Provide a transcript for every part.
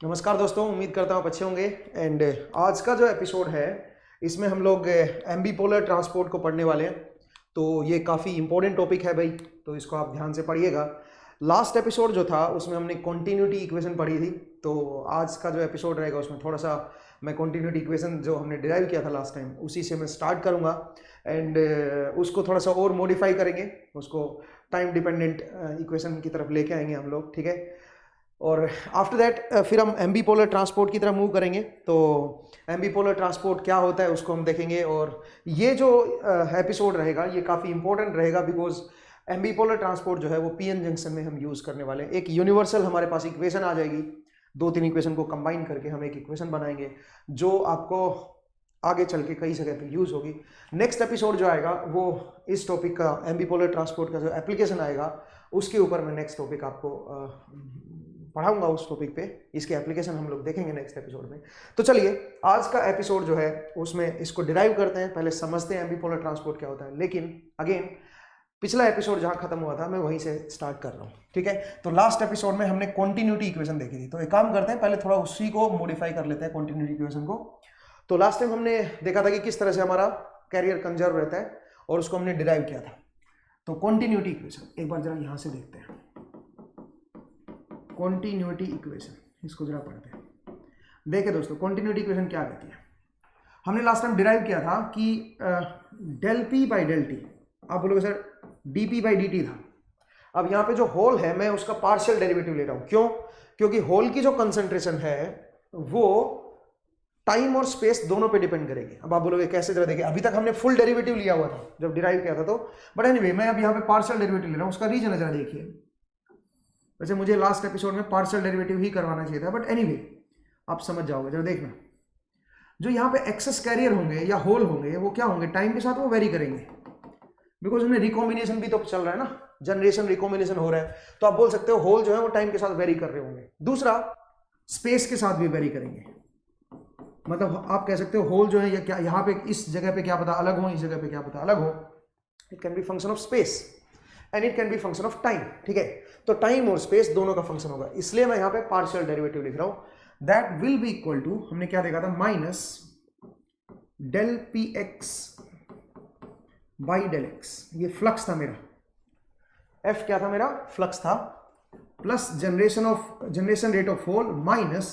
नमस्कार दोस्तों, उम्मीद करता हूँ आप अच्छे होंगे। एंड आज का जो एपिसोड है इसमें हम लोग एम्बीपोलर ट्रांसपोर्ट को पढ़ने वाले हैं। तो ये काफ़ी इंपॉर्टेंट टॉपिक है भाई, तो इसको आप ध्यान से पढ़िएगा। लास्ट एपिसोड जो था उसमें हमने कॉन्टिन्यूटी इक्वेशन पढ़ी थी, तो आज का जो एपिसोड रहेगा उसमें थोड़ा सा मैं कॉन्टिन्यूटी इक्वेशन जो हमने डिराइव किया था लास्ट टाइम उसी से मैं स्टार्ट करूँगा। एंड उसको थोड़ा सा और मॉडिफाई करेंगे, उसको टाइम डिपेंडेंट इक्वेशन की तरफ लेके आएंगे हम लोग, ठीक है। और आफ्टर दैट फिर हम एम्बीपोलर ट्रांसपोर्ट की तरफ मूव करेंगे। तो एम्बीपोलर ट्रांसपोर्ट क्या होता है उसको हम देखेंगे। और ये जो एपिसोड रहेगा ये काफ़ी इंपॉर्टेंट रहेगा बिकॉज एम्बीपोलर ट्रांसपोर्ट जो है वो पीएन जंक्शन में हम यूज़ करने वाले हैं। एक यूनिवर्सल हमारे पास इक्वेशन आ जाएगी, दो तीन इक्वेशन को कंबाइन करके हम एक इक्वेशन बनाएंगे जो आपको आगे चल के कई जगह पे यूज़ होगी। नेक्स्ट एपिसोड जो आएगा वो इस टॉपिक का एम्बीपोलर ट्रांसपोर्ट का जो एप्लीकेशन आएगा उसके ऊपर मैं नेक्स्ट टॉपिक आपको पढ़ाऊंगा। उस टॉपिक पे इसके एप्लीकेशन हम लोग देखेंगे नेक्स्ट एपिसोड में। तो चलिए आज का एपिसोड जो है उसमें इसको डिराइव करते हैं, पहले समझते हैं एम्बीपोलर ट्रांसपोर्ट क्या होता है। लेकिन अगेन पिछला एपिसोड जहां खत्म हुआ था मैं वहीं से स्टार्ट कर रहा हूं, ठीक है। तो लास्ट एपिसोड में हमने कॉन्टिन्यूटी इक्वेशन देखी थी, तो एक काम करते हैं पहले थोड़ा उसी को मॉडिफाई कर लेते हैं कॉन्टिन्यूटी इक्वेशन को। तो लास्ट टाइम हमने देखा था कि किस तरह से हमारा कैरियर कंजर्व रहता है और उसको हमने डिराइव किया था। तो कॉन्टिन्यूटी इक्वेशन एक बार जरा यहां से देखते हैं। कॉन्टिन्यूटी इक्वेशन इसको जरा पढ़ते हैं। देखिए दोस्तों, कॉन्टिन्यूटी इक्वेशन क्या कहती है। हमने लास्ट टाइम डिराइव किया था कि del P by del T, आप बोलोगे sir D P by D T था। अब यहाँ पे जो होल है मैं उसका पार्शियल डेरिवेटिव ले रहा हूँ। क्यों? क्योंकि होल की जो कंसंट्रेशन है वो टाइम और स्पेस दोनों पे डिपेंड करेगी। अब आप बोलोगे कैसे, जरा देखिए, अभी तक हमने फुल डेरिवेटिव लिया हुआ था जब डिराइव किया था तो, बट एनीवे मैं अब यहाँ पे पार्शियल डेरिवेटिव ले रहा हूँ। उसका रीजन है, जरा देखिए। वैसे मुझे लास्ट एपिसोड में पार्शियल डेरिवेटिव ही करवाना चाहिए था, बट एनीवे आप समझ जाओगे। जरा देखना, जो यहाँ पे एक्सेस कैरियर होंगे या होल होंगे वो क्या होंगे, टाइम के साथ वो वेरी करेंगे बिकॉज उनमें रिकॉम्बिनेशन भी तो चल रहा है ना, जनरेशन रिकॉम्बिनेशन हो रहा है। तो आप बोल सकते हो होल जो है वो टाइम के साथ वेरी कर रहे होंगे। दूसरा, स्पेस के साथ भी वेरी करेंगे। मतलब आप कह सकते हो होल जो है या क्या यहाँ पे इस जगह पे क्या पता अलग हो, इस जगह पे क्या पता अलग हो। It can be function of space and it can be function of time, ठीक है। तो टाइम और स्पेस दोनों का फंक्शन होगा, इसलिए मैं यहाँ पे पार्शियल डेरिवेटिव लिख रहा हूं। That will be equal to, हमने क्या देखा था, minus del P X by del X. ये फ्लक्स था मेरा, एफ क्या था मेरा, फ्लक्स था, plus generation rate of hole minus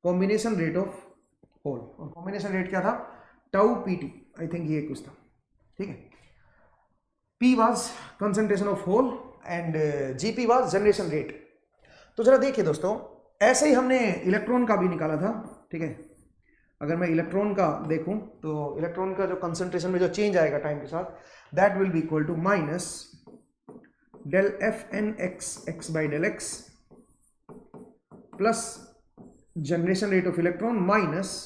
combination rate of hole. और कॉम्बिनेशन रेट क्या था, tau P T, I think ये कुछ था, ठीक है। P was concentration of hole and GP was generation rate। तो जरा देखिए दोस्तों, ऐसे ही हमने इलेक्ट्रॉन का भी निकाला था, ठीक है। अगर मैं इलेक्ट्रॉन का देखूं तो इलेक्ट्रॉन का जो कंसंट्रेशन में जो चेंज आएगा टाइम के साथ, that will be equal to minus del F N X X by del X plus generation rate of electron minus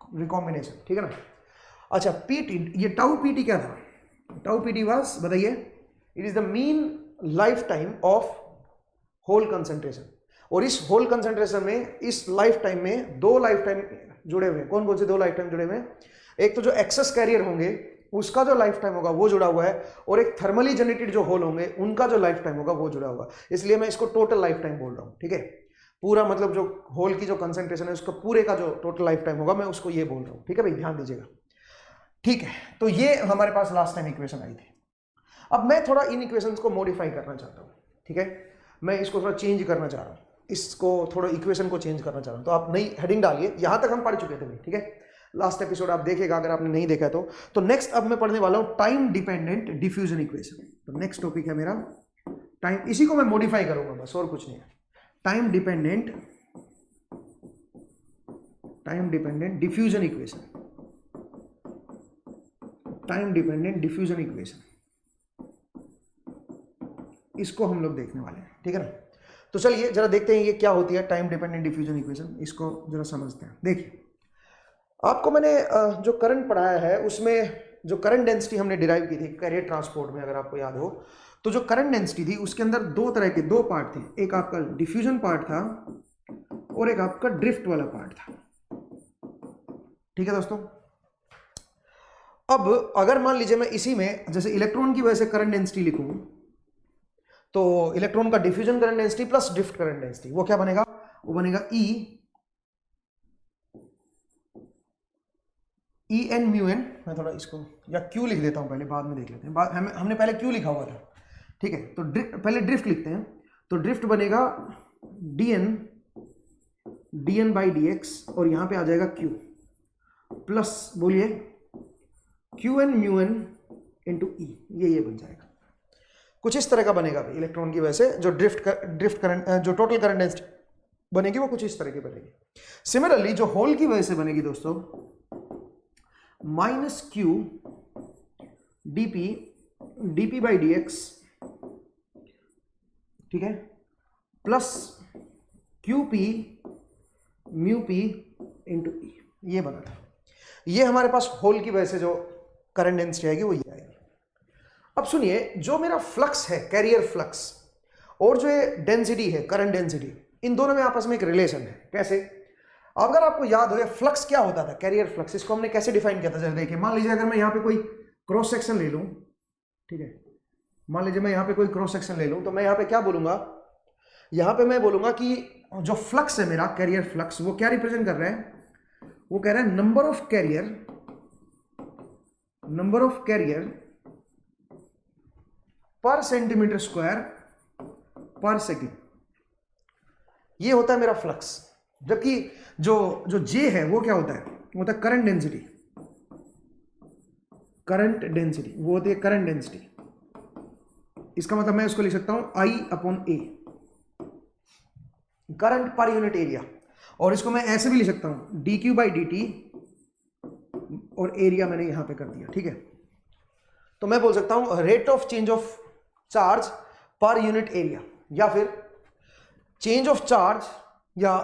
recombination, ठीक है ना। अच्छा, पीटी, ये टाउ पीटी क्या था, टाउ पीटी वाज, बताइए, it is the mean life time of hole concentration. और इस होल कंसंट्रेशन में, इस लाइफ टाइम में दो लाइफ टाइम जुड़े हुए हैं। कौन कौन से दो लाइफ टाइम जुड़े हुए हैं? एक तो जो एक्सेस कैरियर होंगे उसका जो लाइफ टाइम होगा वो जुड़ा हुआ है, और एक थर्मली जनरेटेड जो होल होंगे उनका जो लाइफ टाइम होगा वो जुड़ा होगा। इसलिए मैं इसको टोटल लाइफ टाइम बोल रहा हूँ, ठीक है। पूरा मतलब जो होल की जो कंसंट्रेशन है उसका पूरे का जो टोटल लाइफ टाइम होगा मैं उसको ये बोल रहा हूँ, ठीक है भाई, ध्यान दीजिएगा, ठीक है। तो ये हमारे पास लास्ट टाइम इक्वेशन आई थी। अब मैं थोड़ा इन इक्वेशंस को मॉडिफाई करना चाहता हूं, ठीक है। मैं इसको थोड़ा चेंज करना चाह रहा हूं, इसको थोड़ा इक्वेशन को चेंज करना चाह रहा हूं। तो आप नई हेडिंग डालिए, यहां तक हम पढ़ चुके थे, ठीक है। लास्ट एपिसोड आप देखेगा अगर आपने नहीं देखा तो नेक्स्ट अब मैं पढ़ने वाला हूं टाइम डिपेंडेंट डिफ्यूजन इक्वेशन। तो नेक्स्ट टॉपिक है मेरा टाइम, इसी को मैं मॉडिफाई करूंगा बस, और कुछ नहीं है। Time dependent diffusion equation, time dependent diffusion equation, इसको हम लोग देखने वाले हैं, ठीक है ना। तो चलिए जरा देखते हैं ये क्या होती है टाइम डिपेंडेंट डिफ्यूजन इक्वेशन, इसको जरा समझते हैं। देखिए, आपको मैंने जो करंट पढ़ाया है उसमें जो करंट डेंसिटी हमने डिराइव की थी कैरियर ट्रांसपोर्ट में, अगर आपको याद हो, तो जो करंट डेंसिटी थी उसके अंदर दो तरह के दो पार्ट थे। एक आपका डिफ्यूजन पार्ट था और एक आपका ड्रिफ्ट वाला पार्ट था, ठीक है दोस्तों। अब अगर मान लीजिए मैं इसी में जैसे इलेक्ट्रॉन की वजह से करंट डेंसिटी लिखूं तो इलेक्ट्रॉन का diffusion current density plus drift current density वो क्या बनेगा, वो बनेगा ई एन म्यू एन। मैं थोड़ा इसको या क्यू लिख देता हूं पहले, बाद में देख लेते हैं। हमने पहले क्यू लिखा हुआ था, ठीक है। तो पहले ड्रिफ्ट लिखते हैं। तो ड्रिफ्ट बनेगा D N by d x, और यहां पे आ जाएगा क्यू प्लस, बोलिए, q n mu N into e, ये बन जाएगा। कुछ इस तरह का बनेगा इलेक्ट्रॉन की वजह से जो ड्रिफ्ट करंट, जो टोटल करंट डेंसिटी बनेगी वो कुछ इस तरह की बनेगी। सिमिलरली जो होल की वजह से बनेगी दोस्तों, minus q d p by d x, ठीक है, plus q p mu P into e, ये बना था। ये हमारे पास होल की वजह से जो करंट डेंसिटी आएगी वो ये आएगी। अब सुनिए, जो मेरा फ्लक्स है, कैरियर फ्लक्स, और जो ये डेंसिटी है, करंट डेंसिटी, इन दोनों में आपस में एक रिलेशन है। कैसे? अगर आपको याद हो, फ्लक्स क्या होता था, कैरियर फ्लक्स, इसको हमने कैसे डिफाइन किया था, जरा देखिए। मान लीजिए अगर मैं यहाँ पे कोई क्रॉस सेक्शन ले लूँ, ठीक है, मान लीजिए मैं यहाँ पे कोई क्रॉस सेक्शन ले लूँ, तो मैं यहाँ पे क्या बोलूंगा, यहाँ पे मैं बोलूंगा कि जो फ्लक्स है मेरा, कैरियर फ्लक्स, वो क्या रिप्रेजेंट कर रहा है, वो कह रहा है नंबर ऑफ कैरियर पर सेंटीमीटर स्क्वायर पर सेकेंड, ये होता है मेरा फ्लक्स। जबकि जो जे है वो क्या होता है, वो होता है करंट डेंसिटी, वो होती है करंट डेंसिटी। इसका मतलब मैं उसको लिख सकता हूं आई अपॉन ए, करंट पर यूनिट एरिया, और इसको मैं ऐसे भी लिख सकता हूं D Q by D T, और एरिया मैंने यहां पे कर दिया, ठीक है। तो मैं बोल सकता हूं rate of change of charge per unit area, या फिर चेंज ऑफ चार्ज या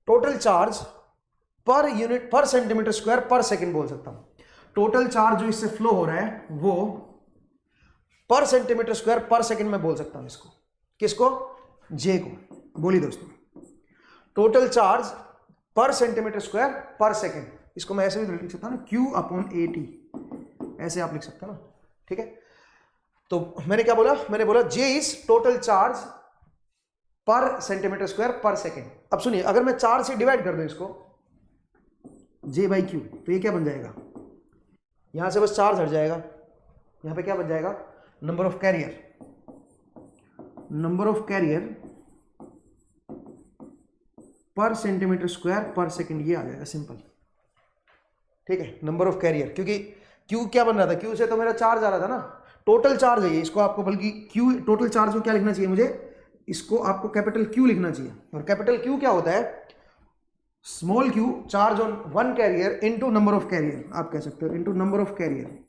टोटल चार्ज पर यूनिट पर सेंटीमीटर स्क्वायर पर सेकंड बोल सकता हूं। टोटल चार्ज जो इससे फ्लो हो रहा है वो पर सेंटीमीटर स्क्वायर पर सेकंड में बोल सकता हूं इसको। किसको? जे को। बोलिए दोस्तों, टोटल चार्ज पर सेंटीमीटर स्क्वायर पर सेकंड, इसको मैं ऐसे भी लिख सकता हूं ना, क्यू अपॉन ए टी, ऐसे आप लिख सकते हो ना, ठीक है। तो मैंने क्या बोला, मैंने बोला जे इज टोटल चार्ज पर सेंटीमीटर स्क्वायर पर सेकेंड। अब सुनिए, अगर मैं 4 से डिवाइड कर दूं इसको, जे बाई क्यू, तो ये क्या बन जाएगा, यहां से बस चार्ज हट जाएगा, यहां पे क्या बन जाएगा, नंबर ऑफ कैरियर पर सेंटीमीटर स्क्वायर पर सेकेंड, ये आ जाएगा सिंपल, ठीक है। नंबर ऑफ कैरियर, क्योंकि क्यू क्या बन रहा था, क्यू से तो मेरा चार्ज आ रहा था ना, टोटल चार्ज है ये, इसको आपको बल्कि क्यू टोटल चार्ज को क्या लिखना चाहिए मुझे, इसको आपको कैपिटल क्यू लिखना चाहिए। और कैपिटल क्यू क्या होता है, small Q charge on one carrier into number of carrier, आप कह सकते हो इनटू नंबर ऑफ कैरियर,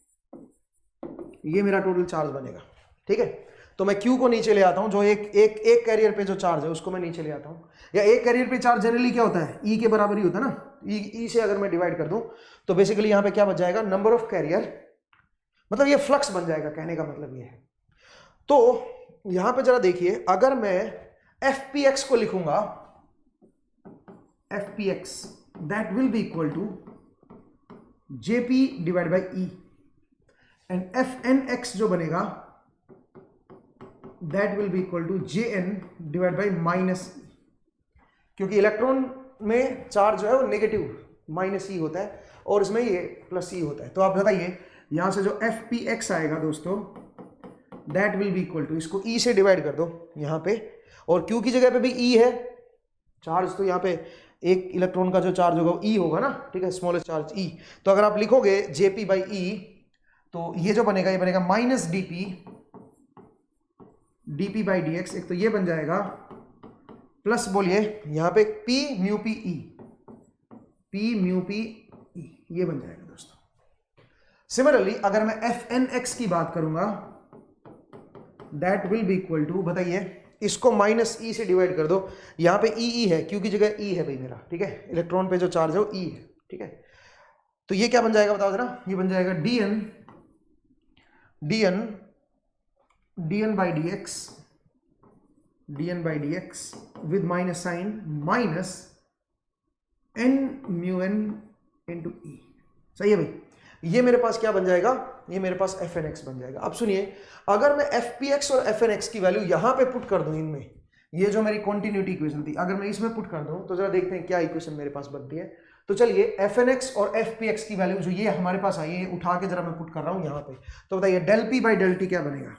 ये मेरा टोटल चार्ज बनेगा, ठीक है। तो मैं क्यू को नीचे ले आता हूं, जो एक कैरियर पे जो चार्ज है उसको मैं नीचे ले आता हूं, या एक कैरियर पे चार्ज जनरली क्या होता है, ई के बराबर ही होता है ना, ई से अगर मैं डिवाइड कर दूं तो बेसिकली यहां पे क्या बच जाएगा, नंबर ऑफ कैरियर, मतलब ये फ्लक्स बन जाएगा, कहने का मतलब ये है। तो यहां पे जरा देखिए, अगर मैं एफ पी एक्स को लिखूंगा, f p x that will be equal to j p divide by e, and f N x जो बनेगा that will be equal to j n divide by minus e, क्योंकि electron में charge जो है वो negative minus ई होता है और इसमें ये प्लस ई होता है। तो आप बताइए, यहां से जो एफ पी एक्स आएगा दोस्तों, that will be equal to, इसको ई से डिवाइड कर दो यहां पे, और क्यू की जगह पे भी ई है चार्ज, तो यहां पे एक इलेक्ट्रॉन का जो चार्ज होगा ई होगा ना, ठीक है, स्मॉलेस्ट चार्ज ई। तो अगर आप लिखोगे जेपी बाई ई, तो ये जो बनेगा, ये बनेगा minus DP by d x, एक तो ये बन जाएगा, प्लस बोलिए यहां पे पी म्यू पी ई, ये बन जाएगा दोस्तों। सिमिलरली अगर मैं एफ एन एक्स की बात करूंगा, that will be equal to, बताइए, इसको माइनस ई से डिवाइड कर दो, यहां पे ई है, क्योंकि जगह ई है भाई मेरा, ठीक है, इलेक्ट्रॉन पे जो चार्ज है वो ई है, ठीक है। तो ये क्या बन जाएगा बताओ जरा, ये बन जाएगा dn by d x with minus sign, minus N mu N into e, सही है भाई। ये मेरे पास क्या बन जाएगा, ये मेरे पास एफ एन एक्स बन जाएगा। अब सुनिए, अगर मैं एफ पी एक्स और एफ एन एक्स की वैल्यू यहां पे पुट कर दूं, इनमें ये जो मेरी कॉन्टिन्यूटी इक्वेशन थी, अगर मैं इसमें पुट कर दूं तो जरा देखते हैं क्या इक्वेशन मेरे पास बनती है। तो चलिए एफ एन एक्स और एफ पी एक्स की वैल्यू जो ये हमारे पास आई है, उठा के जरा मैं पुट कर रहा हूं यहां पे। तो बताइए del P by del T क्या बनेगा,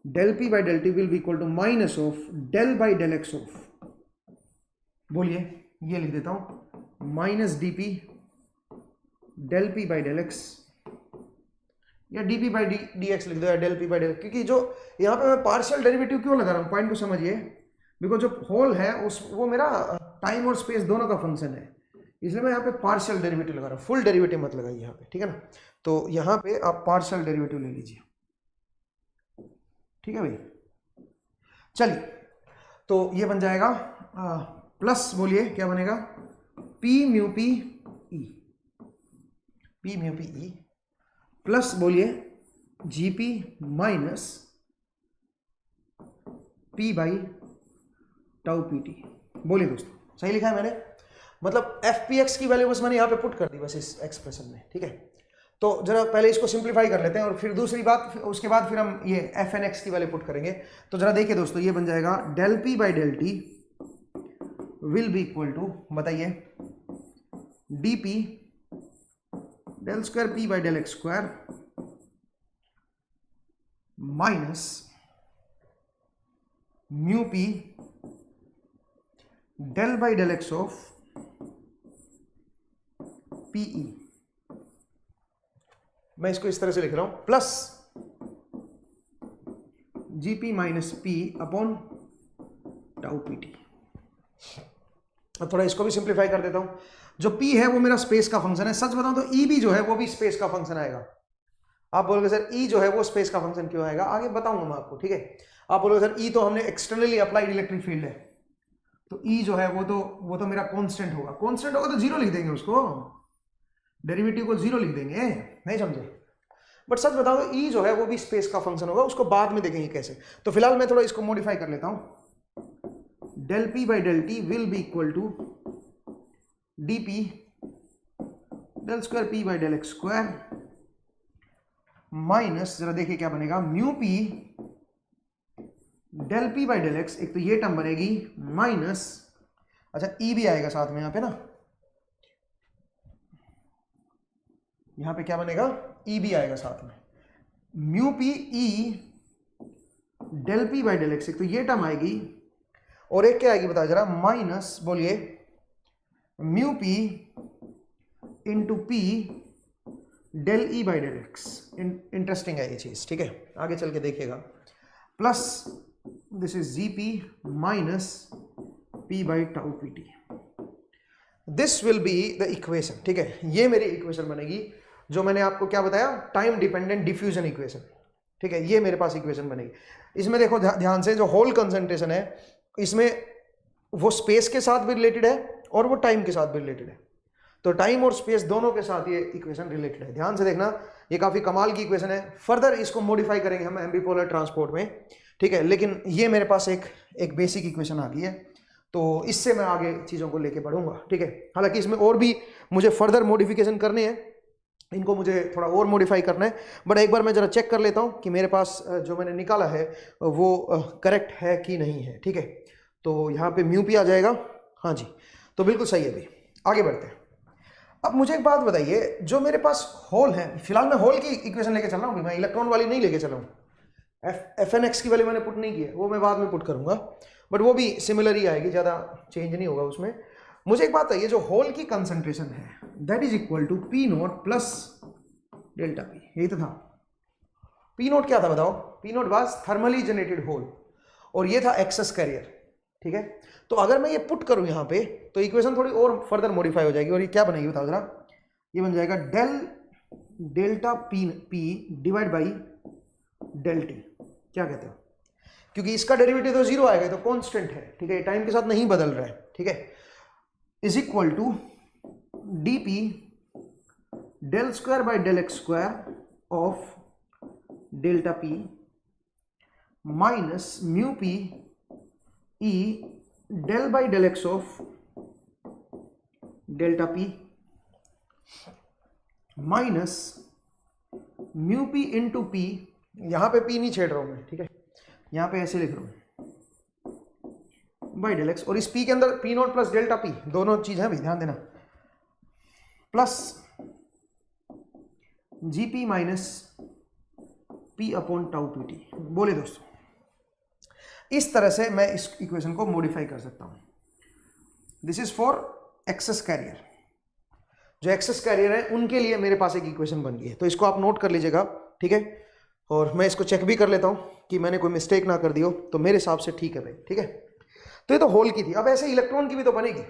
del P by del T will be equal to minus of del by del x of, बोलिए ये लिख देता हूं, minus d P del P by del x, या d P by d x लिख दो, या डेल पी बाई डेल, क्योंकि जो यहाँ पे मैं पार्शियल डेरिवेटिव क्यों लगा रहा हूँ, पॉइंट को समझिए, बिकॉज जो होल है उस वो मेरा टाइम और स्पेस दोनों का फंक्शन है, इसलिए मैं यहाँ पे पार्शियल डेरिवेटिव लगा रहा हूँ, फुल डेरिवेटिव मत लगाइए यहाँ पे, ठीक है ना। तो यहाँ पे आप पार्शियल डेरिवेटिव ले लीजिए, ठीक है भाई। चलिए तो ये बन जाएगा प्लस, बोलिए क्या बनेगा, p mu P e, p mu P e plus बोलिए g p minus P by tau P t. बोलिए दोस्तों सही लिखा है मैंने, मतलब एफ पी एक्स की वैल्यू बस मैंने यहाँ पे पुट कर दी बस इस एक्सप्रेशन में, ठीक है। तो जरा पहले इसको सिंप्लीफाई कर लेते हैं और फिर दूसरी बात, उसके बाद फिर हम ये एफ एन एक्स की वैल्यू पुट करेंगे। तो जरा देखिए दोस्तों, ये बन जाएगा del P by del T will be equal to, बताइए, d P del square P by del x square minus mu P del by del x of p e. मैं इसको इस तरह से लिख रहा हूं, plus g p minus p upon tau P t. अब थोड़ा इसको भी सिंप्लीफाई कर देता हूं। जो p है वो मेरा स्पेस का फंक्शन है, सच बताऊं तो e भी जो है वो भी स्पेस का फंक्शन आएगा। आप बोलोगे सर e जो है वो स्पेस का फंक्शन क्यों आएगा, आगे बताऊंगा मैं आपको, ठीक है। आप बोलोगे सर e तो हमने एक्सटर्नली अप्लाइड इलेक्ट्रिक फील्ड है, तो e जो है वो तो मेरा कांस्टेंट होगा, कांस्टेंट होगा तो जीरो लिख देंगे उसको, डेरिवेटिव को जीरो लिख देंगे, नहीं समझे। बट सच बताओ तो e जो है वो भी स्पेस का फंक्शन होगा, उसको बाद में देखेंगे कैसे। तो फिलहाल मैं थोड़ा इसको मॉडिफाई कर लेता हूं, del P by del T will be equal to D P del square P by del x square minus, जरा देखिए क्या बनेगा, mu P del P by del X, एक तो ये टर्म बनेगी माइनस, अच्छा ई भी आएगा साथ में यहाँ पे ना, यहाँ पे क्या बनेगा, ई भी आएगा साथ में, mu P E del P by del X, एक तो ये टर्म आएगी और एक क्या आएगी बताओ जरा, माइनस बोलिए mu P into P del E by del X. Interesting है ये चीज, ठीक है, आगे चल के देखिएगा, plus this is G P minus P by tau P T, this will be the equation, ठीक है। ये मेरी इक्वेशन बनेगी जो मैंने आपको क्या बताया, टाइम डिपेंडेंट डिफ्यूजन इक्वेशन, ठीक है, ये मेरे पास इक्वेशन बनेगी। इसमें देखो ध्यान से, जो होल कंसंट्रेशन है इसमें वो स्पेस के साथ भी रिलेटेड है और वो टाइम के साथ भी रिलेटेड है, तो टाइम और स्पेस दोनों के साथ ये इक्वेशन रिलेटेड है। ध्यान से देखना, ये काफी कमाल की इक्वेशन है, फर्दर इसको मॉडिफाई करेंगे हम एम्बीपोलर ट्रांसपोर्ट में, ठीक है। लेकिन ये मेरे पास एक बेसिक इक्वेशन आ गई है, तो इससे मैं आगे चीज़ों को लेके बढ़ूंगा, ठीक है। हालांकि इसमें और भी मुझे फर्दर मॉडिफिकेशन करने हैं, इनको मुझे थोड़ा और मॉडिफाई करना है, बट एक बार मैं जरा चेक कर लेता हूँ कि मेरे पास जो मैंने निकाला है वो करेक्ट है कि नहीं है, ठीक है। तो यहाँ पे म्यू पी आ जाएगा, हाँ जी, तो बिल्कुल सही है भाई। आगे बढ़ते हैं। अब मुझे एक बात बताइए, जो मेरे पास होल है, फिलहाल मैं होल की इक्वेशन लेके चल रहा हूँ, मैं इलेक्ट्रॉन वाली नहीं लेके चल रहा हूँ। एफ एन एक्स की वैल्यू मैंने पुट नहीं की है, वो मैं बाद में पुट करूंगा, बट वो भी सिमिलर ही आएगी, ज़्यादा चेंज नहीं होगा उसमें। मुझे एक बात है, जो होल की कंसंट्रेशन है that is equal to P naught plus delta P, यही तो था। पी नोट क्या था बताओ, P naught was thermally generated hole और ये था एक्सेस कैरियर, ठीक है। तो अगर मैं ये पुट करूं यहाँ पे तो इक्वेशन थोड़ी और फर्दर मॉडिफाई हो जाएगी, और ये क्या बनेगी बताओ जरा, ये बन जाएगा del delta P P divide by del T, क्या कहते हो, क्योंकि इसका डेरिवेटिव तो जीरो आएगा, तो कांस्टेंट है, ठीक है, टाइम के साथ नहीं बदल रहा है, ठीक है, is equal to D P del square by del x square of delta P minus mu P E del by del x of delta P. Minus mu P into P, यहां पे पी नहीं छेड़ रहा हूं मैं, ठीक है, यहां पे ऐसे लिख रहा हूं बाई डेल एक्स, और इस पी के अंदर P not plus delta P दोनों चीज है भाई, ध्यान देना, plus g p minus p upon tau P T. बोले दोस्तों, इस तरह से मैं इस इक्वेशन को मॉडिफाई कर सकता हूं। This is for excess carrier. जो एक्सेस कैरियर है उनके लिए मेरे पास एक इक्वेशन बन गई है, तो इसको आप नोट कर लीजिएगा, ठीक है। और मैं इसको चेक भी कर लेता हूं कि मैंने कोई मिस्टेक ना कर दी हो, तो मेरे हिसाब से ठीक है भाई, ठीक है। तो ये तो होल की थी, अब ऐसे इलेक्ट्रॉन की भी तो बनेगी।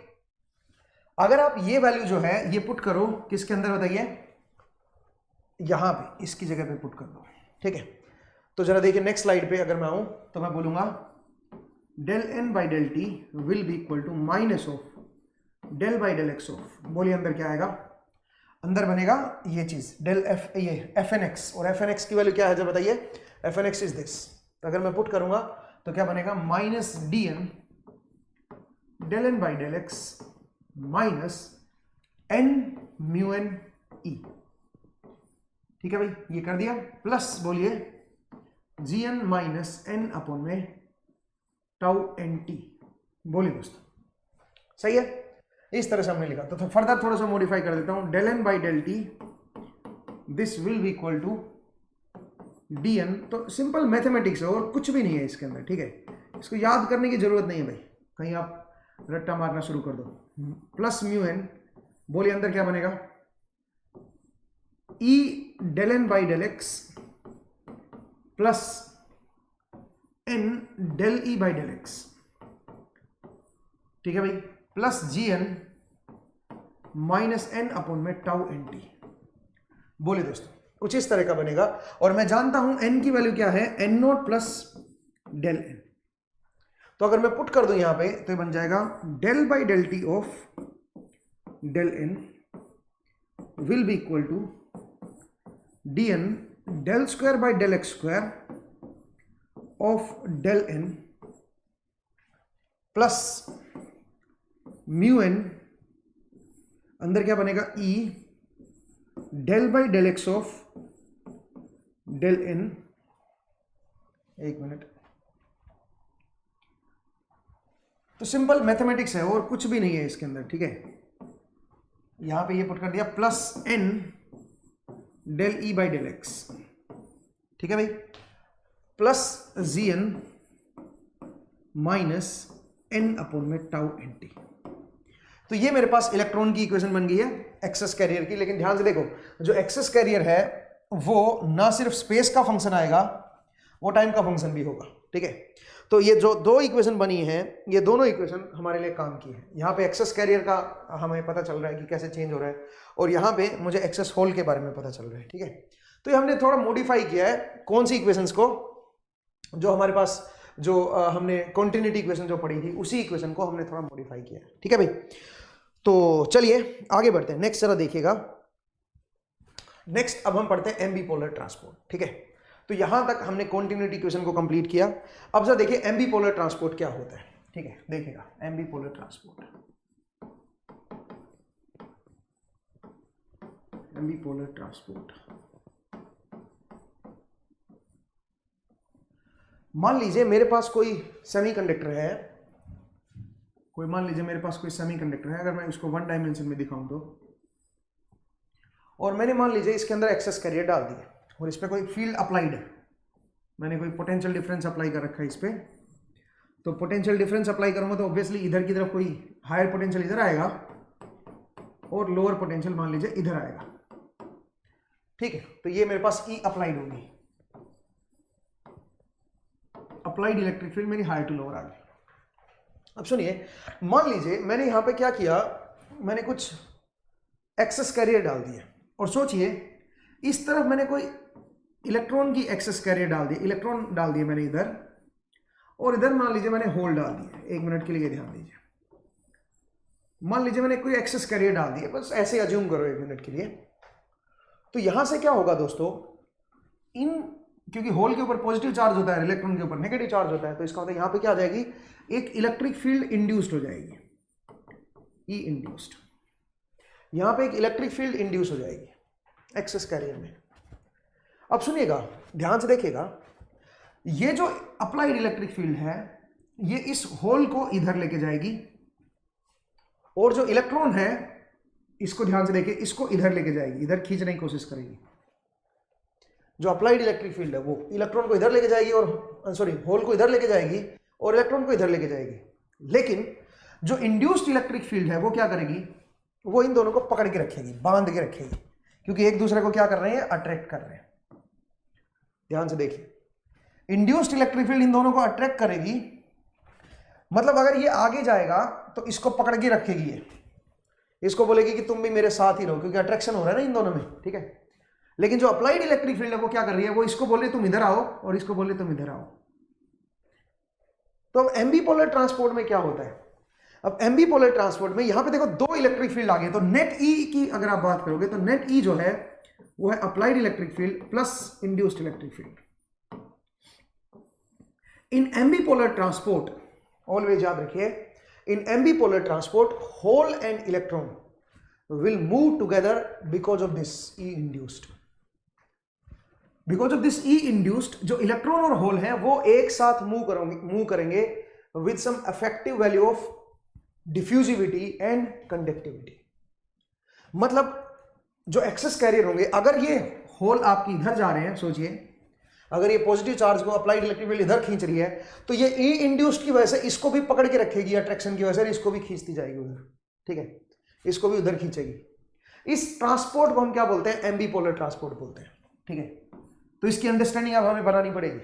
अगर आप ये वैल्यू जो है ये पुट करो किसके अंदर बताइए, यहां पे इसकी जगह पे पुट कर दो, ठीक है। तो जरा देखिए नेक्स्ट स्लाइड पे अगर मैं आऊं तो मैं बोलूंगा del N by del T will be equal to minus of del by del x of, बोलिए अंदर क्या आएगा, अंदर बनेगा ये चीज डेल एफ, ये एफ एन एक्स, और एफ एन एक्स की वैल्यू क्या है जब बताइए, F N X is this. तो अगर मैं पुट करूंगा तो क्या बनेगा, minus D N del N by del X minus N mu N ई, ठीक है भाई, ये कर दिया, प्लस बोलिए जी एन माइनस एन अपॉन में टाउ एन टी। बोलिए दोस्तों, सही है, इस तरह से हमने लिखा। तो फर्दर थोड़ा सा मॉडिफाई कर देता हूं, del N by del T this will be equal to D N. तो सिंपल मैथमेटिक्स है और कुछ भी नहीं है इसके अंदर, ठीक है, इसको याद करने की जरूरत नहीं है भाई, कहीं आप रट्टा मारना शुरू कर दो, प्लस म्यू एन, बोलिए अंदर क्या बनेगा, E del N by del X plus N del E by del X, ठीक है भाई, plus G N minus N upon में टाउ एन टी। बोले दोस्तों, कुछ इस तरह का बनेगा, और मैं जानता हूं एन की वैल्यू क्या है, N naught plus del N. तो अगर मैं पुट कर दूं यहां पे तो ये बन जाएगा del by del T of del N will be equal to D N del square by del x square of del N plus mu N, अंदर क्या बनेगा, E del by del x of del N, एक minute, तो simple mathematics है और कुछ भी नहीं है इसके अंदर, ठीक है। यहां पे ये पुट कर दिया, plus N del E by del X, ठीक है भाई, plus G N minus N upon में टाउ एन टी। तो ये मेरे पास इलेक्ट्रॉन की इक्वेशन बन गई है एक्सेस कैरियर की। लेकिन ध्यान से देखो, जो एक्सेस कैरियर है वो ना सिर्फ स्पेस का फंक्शन आएगा, वो टाइम का फंक्शन भी होगा, ठीक है। तो ये जो दो इक्वेशन बनी है, ये दोनों इक्वेशन हमारे लिए काम की है। यहाँ पे एक्सेस कैरियर का हमें पता चल रहा है कि कैसे चेंज हो रहा है, और यहाँ पे मुझे एक्सेस होल के बारे में पता चल रहा है, ठीक है। तो ये हमने थोड़ा मॉडिफाई किया है, कौन सी इक्वेशंस को, जो हमारे पास जो हमने कॉन्टिन्यूटी इक्वेशन जो पढ़ी थी उसी इक्वेशन को हमने थोड़ा मॉडिफाई किया है, ठीक है भाई। तो चलिए आगे बढ़ते हैं, नेक्स्ट जरा देखिएगा। नेक्स्ट अब हम पढ़ते हैं एम्बीपोलर ट्रांसपोर्ट, ठीक है। तो यहां तक हमने कॉन्टिन्यूटी इक्वेशन को कंप्लीट किया। अब जरा देखिए एम्बीपोलर ट्रांसपोर्ट क्या होता है, ठीक है, देखिएगा एम्बीपोलर ट्रांसपोर्ट। एम्बीपोलर ट्रांसपोर्ट, मान लीजिए मेरे पास कोई सेमीकंडक्टर है, मान लीजिए मेरे पास कोई सेमीकंडक्टर है, अगर मैं इसको वन डायमेंशन में दिखाऊं तो, और मैंने मान लीजिए इसके अंदर एक्सेस कैरियर डाल दिया और इस पर कोई फील्ड अप्लाइड है, मैंने कोई पोटेंशियल डिफरेंस अप्लाई कर रखा है इस पर। तो पोटेंशियल डिफरेंस अप्लाई करूंगा तो ऑब्वियसली इधर की तरफ कोई हायर पोटेंशियल इधर आएगा और लोअर पोटेंशियल मान लीजिए इधर आएगा, ठीक है। तो ये मेरे पास ई अप्लाइड होगी, अप्लाइड इलेक्ट्रिक फील्ड मेरी हायर टू लोअर आ गई। अब सुनिए, मान लीजिए मैंने यहां पे क्या किया, मैंने कुछ एक्सेस कैरियर डाल दिया, और सोचिए इस तरफ मैंने कोई इलेक्ट्रॉन की एक्सेस कैरियर डाल दी, इलेक्ट्रॉन डाल दिए मैंने इधर, और इधर मान लीजिए मैंने होल डाल दिया। एक मिनट के लिए ध्यान दीजिए, मान लीजिए मैंने कोई एक्सेस कैरियर डाल दिया, बस ऐसे अज्यूम करो एक मिनट के लिए। तो यहां से क्या होगा दोस्तों, क्योंकि होल के ऊपर पॉजिटिव चार्ज होता है, इलेक्ट्रॉन के ऊपर नेगेटिव चार्ज होता है, तो इसका मतलब यहां पे क्या आ जाएगी, एक इलेक्ट्रिक फील्ड इंड्यूस्ड हो जाएगी, ई इंड्यूस्ड, यहां पे एक इलेक्ट्रिक फील्ड इंड्यूस हो जाएगी। एक्सेस कैरियर में। अब सुनिएगा, ध्यान से देखिएगा, ये जो अप्लाइड इलेक्ट्रिक फील्ड है ये इस होल को इधर लेके जाएगी, और जो इलेक्ट्रॉन है इसको ध्यान से देखिए, इसको इधर लेके जाएगी, इधर खींचने की कोशिश करेगी। जो अप्लाइड इलेक्ट्रिक फील्ड है वो इलेक्ट्रॉन को इधर लेके जाएगी, और सॉरी होल को इधर लेके जाएगी और इलेक्ट्रॉन को इधर लेके जाएगी। लेकिन जो इंड्यूस्ड इलेक्ट्रिक फील्ड है वो क्या करेगी, वो इन दोनों को पकड़ के रखेगी, बांध के रखेगी, क्योंकि एक दूसरे को क्या कर रहे हैं, अट्रैक्ट कर रहे हैं। ध्यान से देखिए, इंड्यूस्ड इलेक्ट्रिक फील्ड इन दोनों को अट्रैक्ट करेगी, मतलब अगर ये आगे जाएगा तो इसको पकड़ के रखेगी, ये इसको बोलेगी कि तुम भी मेरे साथ ही रहो, क्योंकि अट्रैक्शन हो रहा है ना इन दोनों में, ठीक है। लेकिन जो अप्लाइड इलेक्ट्रिक फील्ड है वो क्या कर रही है, वो इसको बोले तुम इधर आओ और इसको बोले तुम इधर आओ। तो अब एम्बीपोलर ट्रांसपोर्ट में क्या होता है, अब एम्बीपोलर ट्रांसपोर्ट में यहां पे देखो दो इलेक्ट्रिक फील्ड आ गए, तो नेट ई की अगर आप बात करोगे तो नेट ई जो है वो है applied electric field plus induced electric field. In ambipolar transport always याद रखिए, in ambipolar transport hole and electron will move together because of this E induced. Because of this E induced, जो electron और whole है वो एक साथ move करेंगे with some effective value of diffusivity and conductivity। मतलब जो एक्सेस कैरियर होंगे, अगर ये होल आपकी इधर जा रहे हैं, सोचिए अगर ये पॉजिटिव चार्ज को अप्लाइड इलेक्ट्रिक फील्ड इधर खींच रही है, तो ये ई इंड्यूस्ड की वजह से इसको भी पकड़ के रखेगी अट्रैक्शन की वजह से, इसको भी खींचती जाएगी उधर, ठीक है, इसको भी उधर खींचेगी। इस ट्रांसपोर्ट को हम क्या बोलते हैं, एम्बीपोलर ट्रांसपोर्ट बोलते हैं, ठीक है। तो इसकी अंडरस्टैंडिंग अब हमें बनानी पड़ेगी,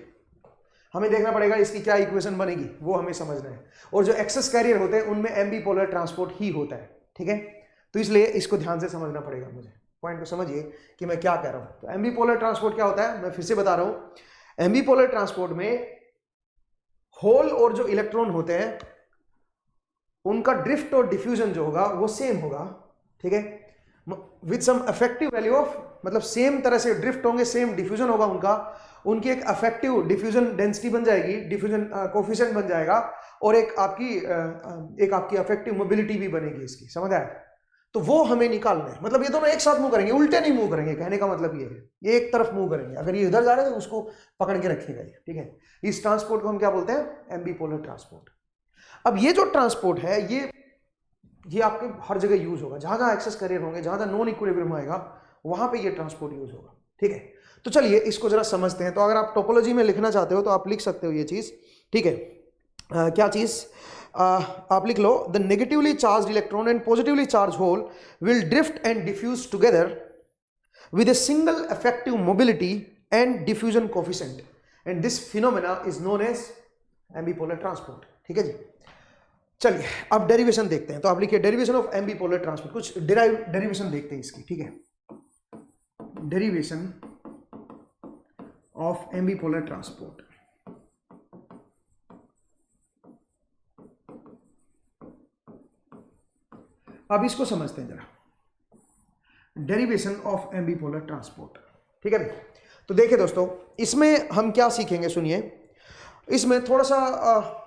हमें देखना पड़ेगा इसकी क्या इक्वेशन बनेगी, वो हमें समझना है। और जो एक्सेस कैरियर होते हैं उनमें एम्बीपोलर ट्रांसपोर्ट ही होता है, ठीक है। तो इसलिए इसको ध्यान से समझना पड़ेगा, मुझे पॉइंट को समझिए कि मैं क्या कह रहा हूं। तो एम्बीपोलर ट्रांसपोर्ट क्या होता है, मैं फिर से बता रहा हूं। एम्बीपोलर ट्रांसपोर्ट में होल और जो इलेक्ट्रॉन होते हैं उनका ड्रिफ्ट और डिफ्यूजन जो होगा वो सेम होगा, ठीक है, with some effective value of, मतलब सेम तरह से ड्रिफ्ट होंगे, सेम डिफ्यूजन होगा उनका, उनकी एक इफेक्टिव डिफ्यूजन डेंसिटी बन जाएगी, डिफ्यूजन कोफिशिएंट बन जाएगा, और एक आपकी इफेक्टिव मोबिलिटी भी बनेगी इसकी, समझ आया। तो वो हमें निकालना है, मतलब ये दोनों एक साथ मूव करेंगे, उल्टे नहीं मूव करेंगे, कहने का मतलब ये है, ये एक तरफ मूव करेंगे। अगर ये इधर जा रहे हैं तो उसको पकड़ के रखेगा ये, ठीक है। इस ट्रांसपोर्ट को हम क्या बोलते हैं, एम्बीपोलर ट्रांसपोर्ट। अब ये जो ट्रांसपोर्ट है ये आपके हर जगह यूज होगा, जहां जहां एक्सेस कैरियर होंगे, जहां जहां नॉन इक्विलिब्रियम आएगा वहां पे ये ट्रांसपोर्ट यूज होगा, ठीक है। तो चलिए इसको जरा समझते हैं। तो अगर आप टोपोलॉजी में लिखना चाहते हो तो आप लिख सकते हो ये चीज, ठीक है। क्या चीज आप लिख लो, the negatively charged electron and positively charged hole will drift and diffuse together with a single effective mobility and diffusion coefficient, and this phenomena is known as ambipolar transport, ठीक है जी। चलिए अब डेरिवेशन देखते हैं। तो आप लिखिए डेरिवेशन ऑफ एम्बीपोलर ट्रांसपोर्ट, कुछ डेरिवेशन देखते हैं इसकी, ठीक है। डेरिवेशन ऑफ एम्बीपोलर ट्रांसपोर्ट, अब इसको समझते हैं जरा, डेरिवेशन ऑफ एम्बीपोलर ट्रांसपोर्ट, ठीक है। तो देखिए दोस्तों, इसमें हम क्या सीखेंगे, सुनिए। इसमें थोड़ा सा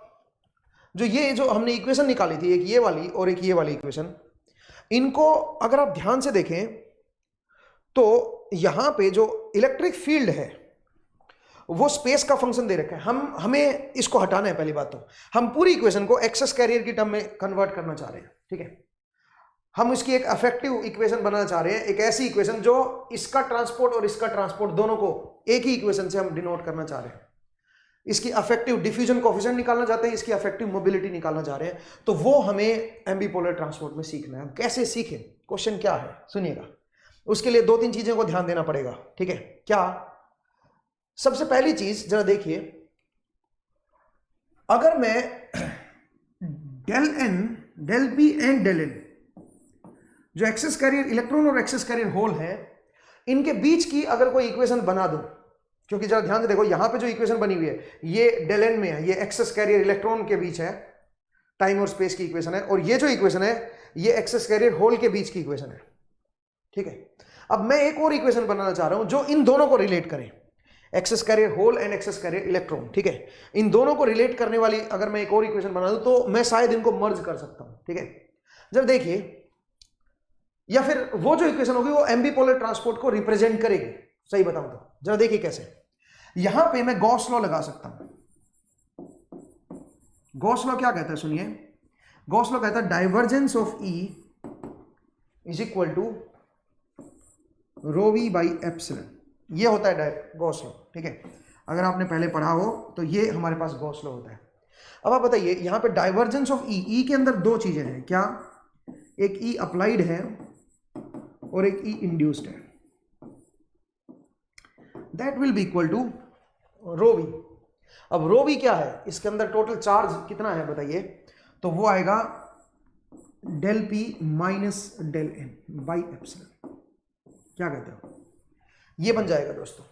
जो हमने इक्वेशन निकाली थी, एक ये वाली और एक ये वाली इक्वेशन, इनको अगर आप ध्यान से देखें तो यहां पे जो इलेक्ट्रिक फील्ड है वो स्पेस का फंक्शन दे रखा है। हमें इसको हटाना है। पहली बात तो हम पूरी इक्वेशन को एक्सेस कैरियर की टर्म में कन्वर्ट करना चाह रहे हैं, ठीक है। हम इसकी एक अफेक्टिव इक्वेशन बनाना चाह रहे हैं, एक ऐसी इक्वेशन जो इसका ट्रांसपोर्ट और इसका ट्रांसपोर्ट दोनों को एक ही इक्वेशन से हम डिनोट करना चाह रहे हैं। इसकी अफेक्टिव डिफ्यूजन कोफिशिएंट निकालना चाहते हैं, इसकी अफेक्टिव मोबिलिटी निकालना चाह रहे हैं। तो वो हमें एम्बीपोलर ट्रांसपोर्ट में सीखना है। कैसे सीखें, क्वेश्चन क्या है सुनिएगा। उसके लिए दो तीन चीजों को ध्यान देना पड़ेगा, ठीक है। क्या, सबसे पहली चीज जरा देखिए, अगर मैं del N, del P and del N, जो एक्सेस कैरियर इलेक्ट्रॉन और एक्सेस कैरियर होल है, इनके बीच की अगर कोई इक्वेशन बना दूं, क्योंकि जरा ध्यान से देखो, यहां पे जो इक्वेशन बनी हुई है ये डेल एन में है, ये एक्सेस कैरियर इलेक्ट्रॉन के बीच है, टाइम और स्पेस की इक्वेशन है, और ये जो इक्वेशन है ये एक्सेस कैरियर होल के बीच की इक्वेशन है, ठीक है। अब मैं एक और इक्वेशन बनाना चाह रहा हूं जो इन दोनों को रिलेट करे, excess carrier hole and excess carrier electron, ठीक है। इन दोनों को रिलेट करने वाली अगर मैं एक और इक्वेशन बना दूं तो मैं शायद इनको मर्ज कर सकता हूं, ठीक है। जब देखिए, या फिर वो जो इक्वेशन होगी वो एम्बिपोलर ट्रांसपोर्ट को रिप्रेजेंट करेगी। सही बताऊं तो जरा देखिए कैसे। यहां पे मैं गॉस लॉ लगा सकता हूं। गॉस लॉ क्या कहता है सुनिए, गॉस लॉ कहता है divergence of E is equal to rho V by epsilon. ये होता है गॉस लॉ, ठीक है। अगर आपने पहले पढ़ा हो तो ये हमारे पास गॉस लॉ होता है। अब आप बताइए यहां पे डाइवर्जेंस ऑफ ई के अंदर दो चीजें हैं क्या, एक ई अप्लाइड है और एक ई इंड्यूस्ड है, that will be equal to rho V. अब रो वी क्या है, इसके अंदर टोटल चार्ज कितना है बताइए, तो वो आएगा del P minus del N by epsilon. क्या कहते हो, ये बन जाएगा दोस्तों।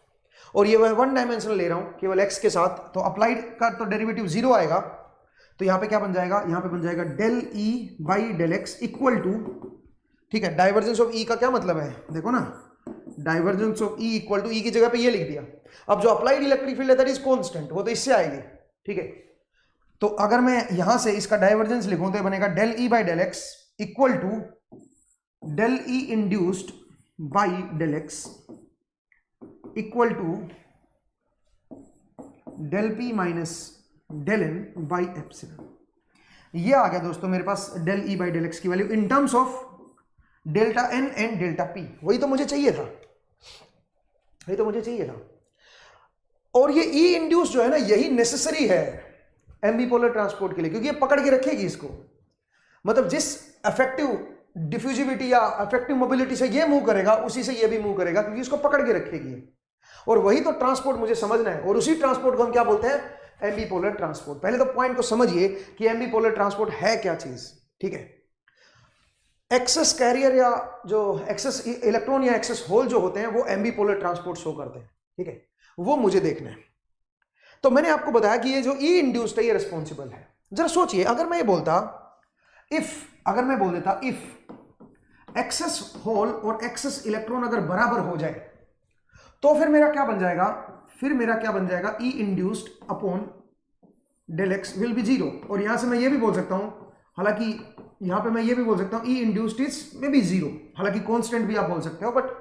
और ये वन डायमेंशनल ले रहा हूं केवल एक्स के साथ, तो अप्लाइड का तो डेरिवेटिव जीरो आएगा, तो यहां पे क्या बन जाएगा, यहां पे बन जाएगा del E by del x equal to, ठीक है। डाइवर्जेंस ऑफ ई का क्या मतलब है, देखो ना, divergence of e equal to e की जगह पे ये लिख दिया। अब जो अप्लाइड इलेक्ट्रिक फील्ड है दैट इज कांस्टेंट, वो तो इससे आएगी, ठीक है। तो अगर मैं यहां से इसका डाइवर्जेंस लिखूं तो ये बनेगा del E by del x equal to del e induced by del x equal to del P minus del N by epsilon. ये आ गया दोस्तों मेरे पास del E by del x की value in terms of delta N and delta p. वही तो मुझे चाहिए था, वही तो मुझे चाहिए था। और ये ई इंड्यूस जो है ना, यही नेसेसरी है एम्बिपोलर ट्रांसपोर्ट के लिए, क्योंकि ये पकड़ के रखेगी इसको। मतलब जिस अफेक्टिव डिफ्यूजिविटी या अफेक्टिव मोबिलिटी से ये मूव करेगा, उसी से ये भी मूव करेगा, क्योंकि इसको पकड़ के रखेगी। और वही तो ट्रांसपोर्ट मुझे समझना है, और उसी ट्रांसपोर्ट को हम क्या बोलते हैं, एम्बिपोलर ट्रांसपोर्ट। पहले तो पॉइंट को समझिए कि एम्बिपोलर ट्रांसपोर्ट है क्या चीज, ठीक है। एक्सेस कैरियर या जो एक्सेस इलेक्ट्रॉन या एक्सेस होल जो होते हैं वो एम्बिपोलर ट्रांसपोर्ट शो करते हैं, ठीक है। वो मुझे देखना है। तो मैंने आपको बताया कि ये जो ई इंड्यूस्ड है ये रिस्पॉन्सिबल है। जरा सोचिए, अगर मैं ये बोलता अगर मैं बोल देता इफ एक्सेस होल और एक्सेस इलेक्ट्रॉन अगर बराबर हो जाए, तो फिर मेरा क्या बन जाएगा, फिर मेरा क्या बन जाएगा, e induced upon del x will be zero. और यहां से मैं ये भी बोल सकता हूं, हालांकि यहां पे मैं ये भी बोल सकता हूं e induced is may be zero, हालांकि कांस्टेंट भी आप बोल सकते हो, बट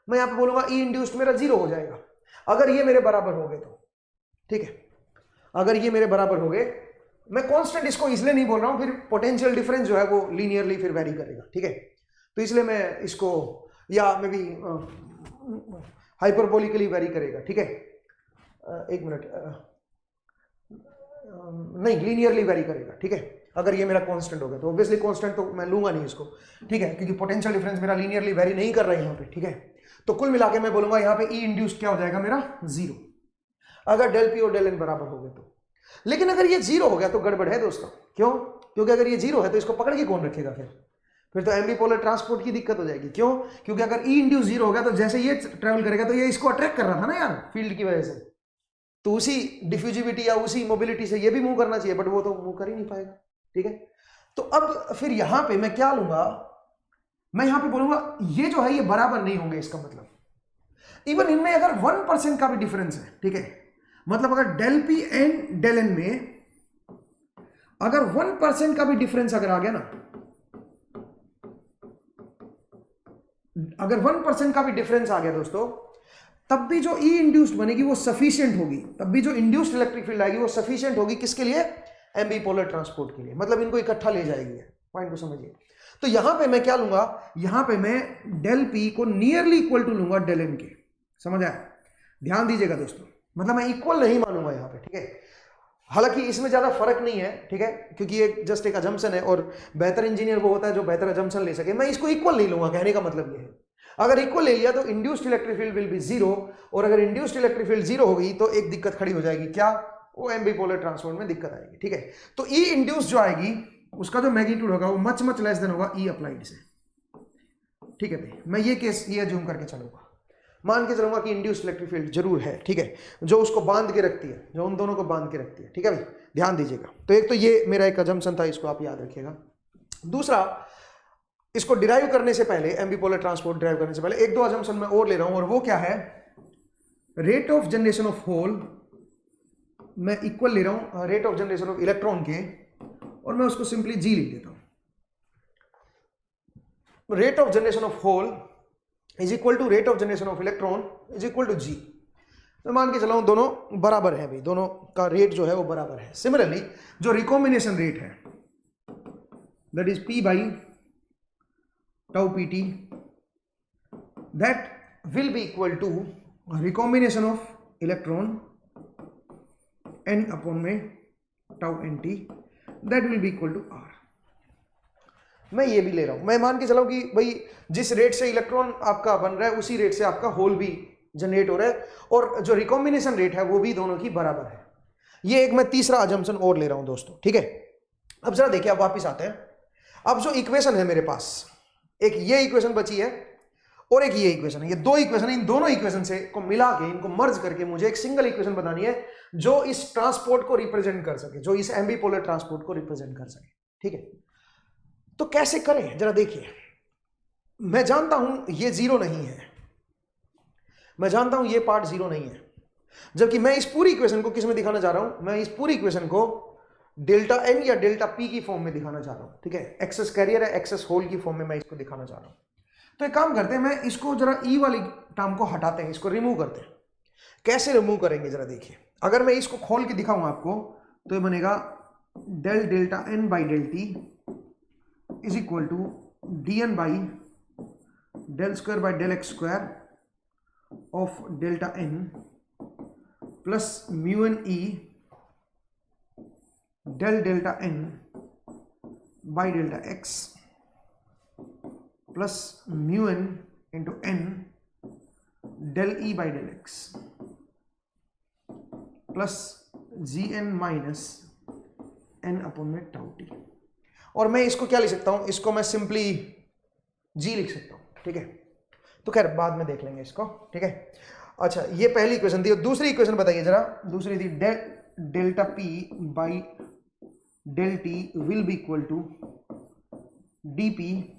मैं यहां पे बोलूंगा ई इंड्यूस्ड मेरा जीरो हो जाएगा अगर ये मेरे बराबर हो गए तो, ठीक है। अगर ये मेरे बराबर हो गए, मैं कांस्टेंट इसको इसलिए नहीं बोल रहा हूं, फिर पोटेंशियल डिफरेंस जो है वो लीनियरली फिर वेरी करेगा, ठीक है। तो इसलिए मैं इसको, या मे बी हाइपरबोलिकली वेरी करेगा, ठीक है। एक मिनट, नहीं, लीनियरली वेरी करेगा, ठीक है। अगर ये मेरा कांस्टेंट हो गया तो ऑब्वियसली कांस्टेंट तो मैं लूंगा नहीं इसको, ठीक है, क्योंकि पोटेंशियल डिफरेंस मेरा लीनियरली वेरी नहीं कर रहा है यहाँ पे, ठीक है। तो कुल मिला के मैं बोलूंगा यहाँ पे ई इंड्यूस्ड क्या हो जाएगा मेरा, जीरो, अगर डेल पी और डेल एन बराबर हो गए तो। लेकिन अगर ये जीरो हो गया तो गड़बड़ है दोस्तों। क्यों? क्योंकि अगर ये जीरो है तो इसको पकड़ के कौन रखेगा, फिर तो एम्बिपोलर ट्रांसपोर्ट की दिक्कत हो जाएगी। क्यों? क्योंकि अगर ई इंड्यूस जीरो हो गया तो जैसे ये ट्रेवल करेगा तो ये इसको अट्रैक्ट कर रहा था ना यार, फील्ड की वजह से, तो उसी डिफ्यूजिविटी या उसी मोबिलिटी से ये भी मूव करना चाहिए, बट वो तो मूव कर ही नहीं पाएगा, ठीक है। तो अब फिर यहां पे मैं क्या लूंगा, मैं यहां पे बोलूंगा ये जो है ये बराबर नहीं होंगे। इसका मतलब इवन इनमें अगर 1% का भी डिफरेंस है, ठीक है, मतलब अगर del P and del N में अगर 1% का भी डिफरेंस अगर आ गया ना, अगर 1% का भी डिफरेंस आ गया दोस्तों, तब भी जो ई इंड्यूस्ड बनेगी वो सफिशिएंट होगी, तब भी जो इंड्यूस्ड इलेक्ट्रिक फील्ड आएगी वो सफिशिएंट होगी किसके लिए, एम्बिपोलर ट्रांसपोर्ट के लिए। मतलब इनको इकट्ठा ले जाएगी, पॉइंट को समझिए। तो यहां पे मैं क्या लूंगा, यहां पे मैं डेल पी को नियरली इक्वल टू लूंगा डेल एन के। समझ आया? ध्यान दीजिएगा दोस्तों, मतलब मैं इक्वल नहीं मानूंगा यहां पे, ठीक है। हालांकि इसमें ज्यादा फर्क नहीं है, ठीक है, क्योंकि ये जस्ट एक अजम्पशन है, और बेहतर इंजीनियर वो होता है जो बेहतर अजम्पशन ले सके। मैं इसको इक्वल नहीं लूंगा, कहने का मतलब ये है, अगर इक्वल ले लिया तो induced electric field will be zero, और अगर इंड्यूस्ड इलेक्ट्रिक फील्ड जीरो हो गई तो एक दिक्कत खड़ी हो जाएगी, क्या, वो एम्बिपोलर ट्रांसपोर्ट में दिक्कत आएगी, ठीक है। तो ई इंड्यूस्ड जो आएगी उसका जो मैग्नीट्यूड होगा वो मच मच लेस देन होगा ई अप्लाइड से, ठीक है भाई। मैं ये केस ये अज्यूम करके चलूंगा, मान के चलूंगा कि इंड्यूस्ड इलेक्ट्रिक फील्ड जरूर है, ठीक है, जो उसको बांध के रखती है, जो उन दोनों को बांध के रखती है, ठीक है भाई, ध्यान दीजिएगा। तो एक तो ये मेरा एक अजम्पशन था, इसको आप याद रखिएगा। दूसरा, इसको डिराइव करने से पहले, एम्बिपोलर ट्रांसपोर्ट डिराइव करने से पहले एक दो अजम्पशन मैं और ले रहा हूं, और वो क्या है, rate of generation of hole मैं इक्वल ले रहा हूं rate of generation of electron के, और मैं उसको सिंपली जी लिख देता हूं। Rate of generation of hole is equal to rate of generation of electron is equal to g. मैं मान के चला हूं दोनों बराबर है भाई, दोनों का रेट जो है वो बराबर है। सिमिलरली जो रिकॉम्बिनेशन रेट है that is p by tau P t, that will be equal to recombination of electron n upon में tau N t, that will be equal to r. मैं ये भी ले रहा हूं, मैं मान के चला हूं कि भाई जिस रेट से इलेक्ट्रॉन आपका बन रहा है उसी रेट से आपका होल भी जनरेट हो रहा है, और जो रिकॉम्बिनेशन रेट है वो भी दोनों की बराबर है। ये एक मैं तीसरा अजम्पशन और ले रहा हूं दोस्तों, ठीक है। अब जरा देखिए, अब वापिस आते हैं। अब जो इक्वेशन है मेरे पास, एक ये इक्वेशन बची है और एक ये इक्वेशन है, ये दो इक्वेशन, इन दोनों इक्वेशन से को मिला के, इनको मर्ज करके मुझे एक सिंगल इक्वेशन बनानी है जो इस ट्रांसपोर्ट को रिप्रेजेंट कर सके, जो इस एम्बीपोलर ट्रांसपोर्ट को रिप्रेजेंट कर सके, ठीक है। तो कैसे करें जरा देखिए। मैं जानता हूं ये जीरो नहीं है, मैं जानता हूं ये पार्ट जीरो नहीं है, जबकि मैं इस पूरी इक्वेशन को किस में दिखाना चाह रहा हूं, मैं इस पूरी इक्वेशन को डेल्टा एन या डेल्टा पी की फॉर्म में दिखाना चाह रहा हूं, ठीक है। एक्सेस कैरियर है, एक्सेस होल की फॉर्म में मैं इसको दिखाना चाह रहा हूं। तो एक काम करते हैं, मैं इसको जरा ई वाली टर्म को हटाते हैं, इसको रिमूव करते हैं। कैसे रिमूव करेंगे जरा देखिए। अगर मैं इसको खोल के दिखाऊं आपको तो ये बनेगा del delta N by del T is equal to D N by del square by del x square of delta N plus mu N E del delta N by delta X plus mu N into N del E by del X plus G N minus N upon में tau T. और मैं इसको क्या लिख सकता हूं, इसको मैं सिंपली जी लिख सकता हूं, ठीक है। तो खैर बाद में देख लेंगे इसको, ठीक है। अच्छा, ये पहली इक्वेशन थी। और दूसरी इक्वेशन बताइए जरा। दूसरी थी delta P by del T will be equal to D P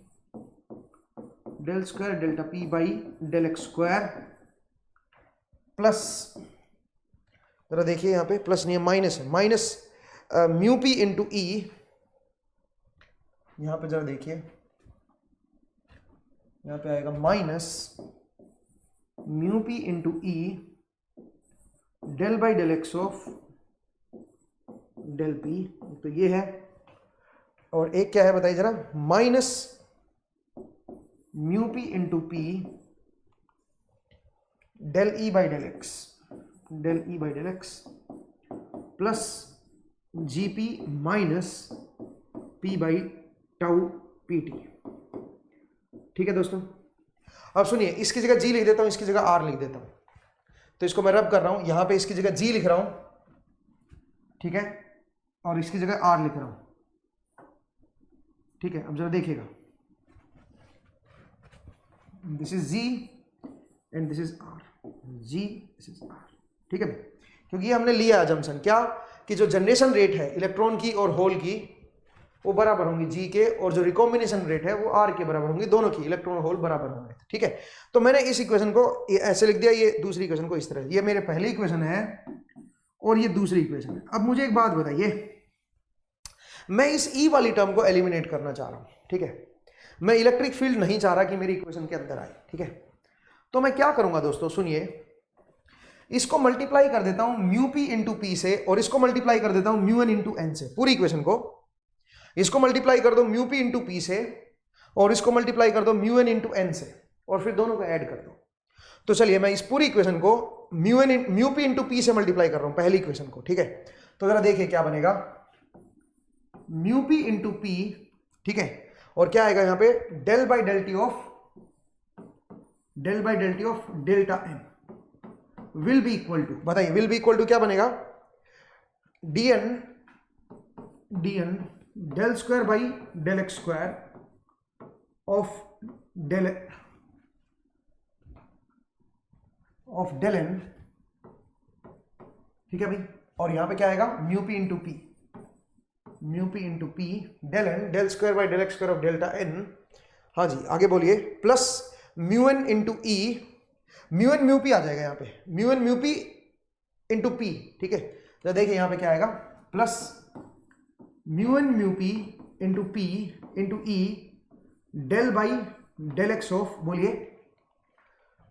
del square delta P by del x square plus, जरा देखिए यहां पे प्लस नहीं है, माइनस है, minus mu P into E. यहां पे जरा देखिए, यहां पे आएगा minus mu P into E del by del x of del P, तो ये है। और एक क्या है बताइए जरा, minus mu P into P del E by del X, del E by del X plus G P minus P by tau P T, ठीक है दोस्तों। अब सुनिए, इसकी जगह जी लिख देता हूं, इसकी जगह आर लिख देता हूं। तो इसको मैं रब कर रहा हूं, यहां पे इसकी जगह जी लिख रहा हूं, ठीक है, और इसकी जगह आर लिख रहा हूं, ठीक है। अब जरा देखिएगा, this is G and this is R, G this is R, ठीक है। क्योंकि ये हमने लिया अजम्पशन क्या, कि जो जनरेशन रेट है इलेक्ट्रॉन की और होल की वो बराबर होंगी जी के, और जो रिकॉम्बिनेशन रेट है वो आर के बराबर होंगी, दोनों की इलेक्ट्रॉन और होल बराबर होंगे, ठीक है। तो मैंने इस इक्वेशन को ऐसे लिख दिया, ये दूसरी इक्वेशन को इस तरह, ये मेरे पहली इक्वेशन है और ये दूसरी इक्वेशन है। अब मुझे एक बात बताइए, मैं इस ई वाली टर्म को एलिमिनेट करना चाह रहा हूं, ठीक है। मैं इलेक्ट्रिक फील्ड नहीं चाह रहा कि मेरी इक्वेशन के अंदर आए, ठीक है। तो मैं क्या करूंगा दोस्तों, सुनिए, इसको मल्टीप्लाई कर देता हूं म्यू पी इंटू पी से, और इसको मल्टीप्लाई कर देता हूं म्यू एन इंटू एन से। पूरी इक्वेशन को इसको मल्टीप्लाई कर दो म्यू पी इंटू पी से, और इसको मल्टीप्लाई कर दो म्यू एन इंटू एन से, और फिर दोनों को ऐड कर दो। तो चलिए मैं इस पूरी इक्वेशन को म्यू पी इंटू पी से मल्टीप्लाई कर रहा हूं, पहली इक्वेशन को, ठीक है। तो जरा देखिए क्या बनेगा, म्यू पी इंटू पी, ठीक है, और क्या आएगा यहां पे, del by del T of delta N will be equal to, बताइए विल बी इक्वल टू क्या बनेगा, D N del square by del x square of del N, ठीक है भाई। और यहां पे क्या आएगा, mu P into P del N del square by del x square of delta N, हाँ जी आगे बोलिए, plus mu N into E, mu N mu P आ जाएगा यहाँ पे, mu N mu P into p, ठीक है। तो देखिए यहाँ पे क्या आएगा, plus mu N mu P into E del by del x of, बोलिए,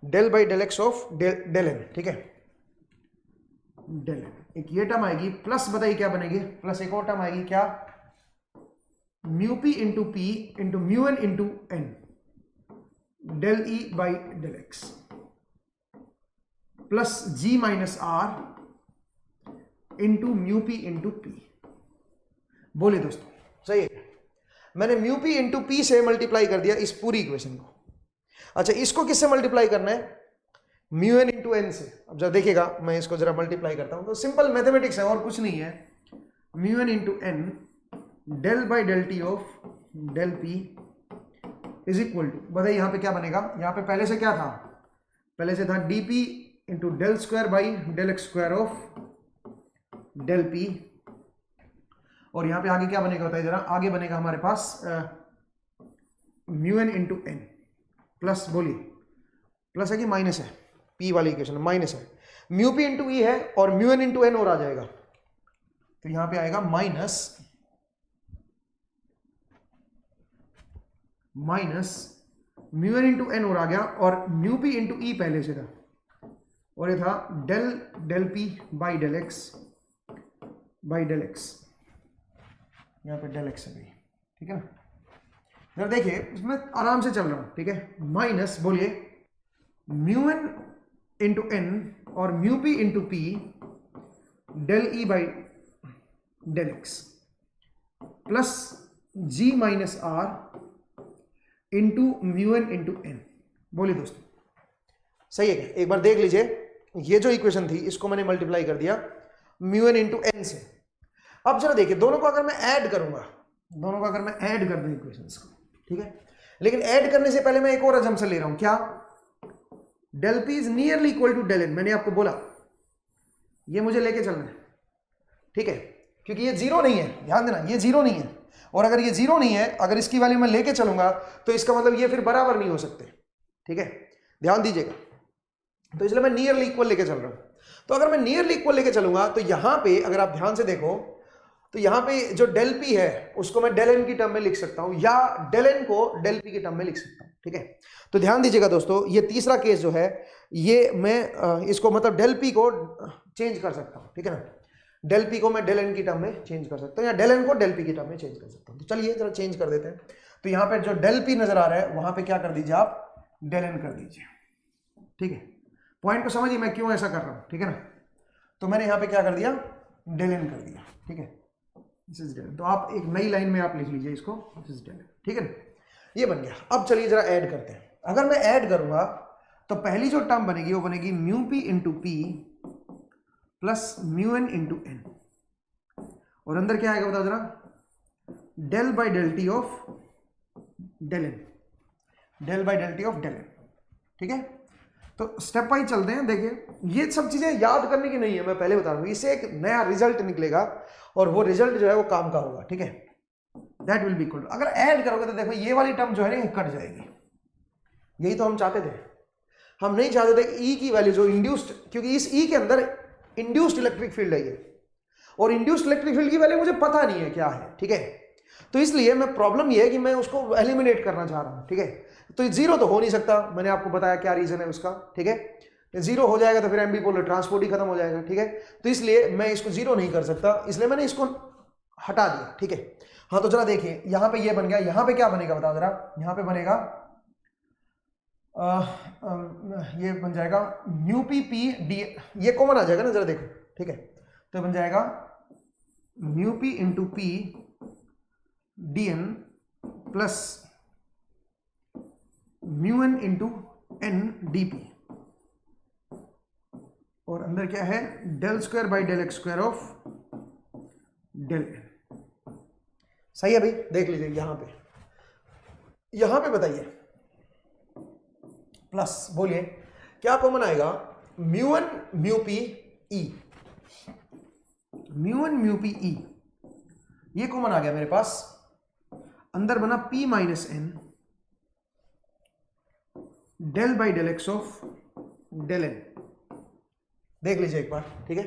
del by del x of del N, ठीक है, डेल एन, एक ये टर्म आएगी, प्लस बताइए क्या बनेगी, प्लस एक और टर्म आएगी क्या, mu P into P into mu N into N, del E by del X, plus G minus R into mu P into P. बोलिए दोस्तों, सही है? मैंने म्यू पी इंटू पी से मल्टीप्लाई कर दिया इस पूरी इक्वेशन को। अच्छा, इसको किससे मल्टीप्लाई करना है, म्यू एन इंटू एन से। अब जरा देखिएगा, मैं इसको जरा मल्टीप्लाई करता हूं, तो सिंपल मैथमेटिक्स है और कुछ नहीं है। Mu N into N del by del T of del P is equal to, बताइए यहां पे क्या बनेगा, यहां पे पहले से क्या था, पहले से था D P into del square by del x square of del P, और यहां पे आगे क्या बनेगा बताइए जरा, आगे बनेगा हमारे पास mu N into N plus, बोलिए प्लस है कि माइनस है, पी वाली इक्वेशन माइनस है, म्यू पी इंटू ई है और म्यू एन इंटू एन और आ जाएगा, तो यहां पे आएगा minus mu N into N और आ गया, और म्यू पी इंटू ई पहले से था, और ये था del P by del X यहां पे डेल एक्स है भाई, ठीक है ना। जरा देखिए, इसमें आराम से चल रहा हूं, ठीक है, माइनस, बोलिए, म्यू एन इंटू एन और mu P into P del E by del X plus G minus R into mu N into N. बोलिए दोस्तों, सही है क्या? एक बार देख लीजिए, ये जो इक्वेशन थी इसको मैंने मल्टीप्लाई कर दिया म्यू एन इंटू एन से। अब जरा देखिए, दोनों को अगर मैं ऐड करूंगा, दोनों को अगर मैं ऐड कर दूं इक्वेशंस को, ठीक है, लेकिन ऐड करने से पहले मैं एक और अजम्पशन ले रहा हूं, क्या, del P is nearly equal to del N. मैंने आपको बोला ये मुझे लेके चलना है, ठीक है, क्योंकि ये जीरो नहीं है, ध्यान देना, ये जीरो नहीं है, और अगर ये जीरो नहीं है, अगर इसकी वैल्यू मैं लेके चलूंगा तो इसका मतलब ये फिर बराबर नहीं हो सकते, ठीक है, ध्यान दीजिएगा। तो इसलिए मैं नियरली इक्वल लेके चल रहा हूं। तो अगर मैं नियरली इक्वल लेके चलूंगा तो यहां पे अगर आप ध्यान से देखो, तो यहां पे जो डेल पी है उसको मैं डेल एन की टर्म में लिख सकता हूं, या डेल एन को डेल पी की टर्म में लिख सकता हूं, ठीक है। तो ध्यान दीजिएगा दोस्तों, ये तीसरा केस जो है, ये मैं इसको मतलब डेल पी को चेंज कर सकता हूं, ठीक है ना, डेल पी को मैं डेल एन की टर्म में चेंज कर सकता हूं, या डेल एन को डेल पी की टर्म में चेंज कर सकता हूं। तो चलिए जरा चेंज कर देते हैं। तो यहाँ पे जो डेल पी नजर आ रहा है वहां पे क्या कर दीजिए, आप डेल एन कर दीजिए, ठीक है। पॉइंट को समझिए मैं क्यों ऐसा कर रहा हूं, ठीक है ना। तो मैंने यहाँ पे क्या कर दिया, डेल एन कर दिया, ठीक है, दिस इज डेल एन। तो आप एक नई लाइन में आप लिख लीजिए इसको, दिस इज डेल एन, ठीक है ना, ये बन गया। अब चलिए जरा ऐड करते हैं। अगर मैं ऐड करूंगा तो पहली जो टर्म बनेगी वो बनेगी mu P into P plus mu N into N, और अंदर क्या आएगा बताओ जरा, del by del T of del N, del by del T of del N, ठीक है। तो स्टेप वाइज चलते हैं। देखिए, ये सब चीजें याद करने की नहीं है, मैं पहले बता रहा हूं, इससे एक नया रिजल्ट निकलेगा और वो रिजल्ट जो है वो काम का होगा, ठीक है। दैट विल बी इक्वल, अगर ऐड करोगे तो देखो ये वाली टर्म जो है ना कट जाएगी, यही तो हम चाहते थे। हम नहीं चाहते थे कि ई की वैल्यू जो इंड्यूस्ड, क्योंकि इस ई के अंदर इंड्यूस्ड इलेक्ट्रिक फील्ड है ये, और इंड्यूस्ड इलेक्ट्रिक फील्ड की वैल्यू मुझे पता नहीं है क्या है, ठीक है। तो इसलिए मैं प्रॉब्लम ये है कि मैं उसको एलिमिनेट करना चाह रहा हूं, ठीक है। तो जीरो तो हो नहीं सकता, मैंने आपको बताया क्या रीजन है उसका, ठीक है। जीरो हो जाएगा तो फिर एम्बीपोलर ट्रांसपोर्ट ही खत्म हो जाएगा, ठीक है। तो इसलिए मैं इसको जीरो नहीं कर सकता, इसलिए मैंने इसको हटा दिया, ठीक है। हाँ, तो जरा देखिए, यहां पे ये बन गया, यहां पे क्या बनेगा बताओ जरा, यहां पे बनेगा ये बन जाएगा म्यू पी पी डी, ये कॉमन आ जाएगा ना, जरा देखो, ठीक है। तो बन जाएगा mu P into P D N plus mu N into N D P, और अंदर क्या है, del square by del x square of del N. सही है भाई, देख लीजिए यहां पे बताइए, प्लस, बोलिए क्या कॉमन आएगा, mu N mu P E, mu N mu P E, ये कॉमन आ गया मेरे पास। अंदर बना P minus N del by del x of del N, देख लीजिए एक बार, ठीक है।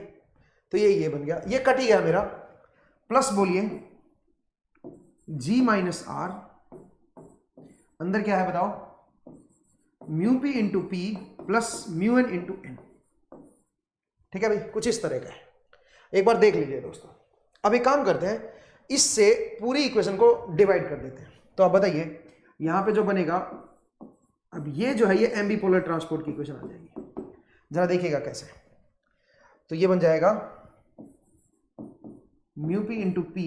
तो ये बन गया, ये कट ही गया मेरा, प्लस बोलिए जी माइनस आर, अंदर क्या है बताओ, mu P into P plus mu N into N. ठीक है भाई, कुछ इस तरह का है, एक बार देख लीजिए दोस्तों। अब एक काम करते हैं, इससे पूरी इक्वेशन को डिवाइड कर देते हैं। तो आप बताइए यहां पे जो बनेगा, अब ये जो है ये एम्बीपोलर ट्रांसपोर्ट की इक्वेशन आ जाएगी, जरा देखिएगा कैसे। तो ये बन जाएगा mu P into P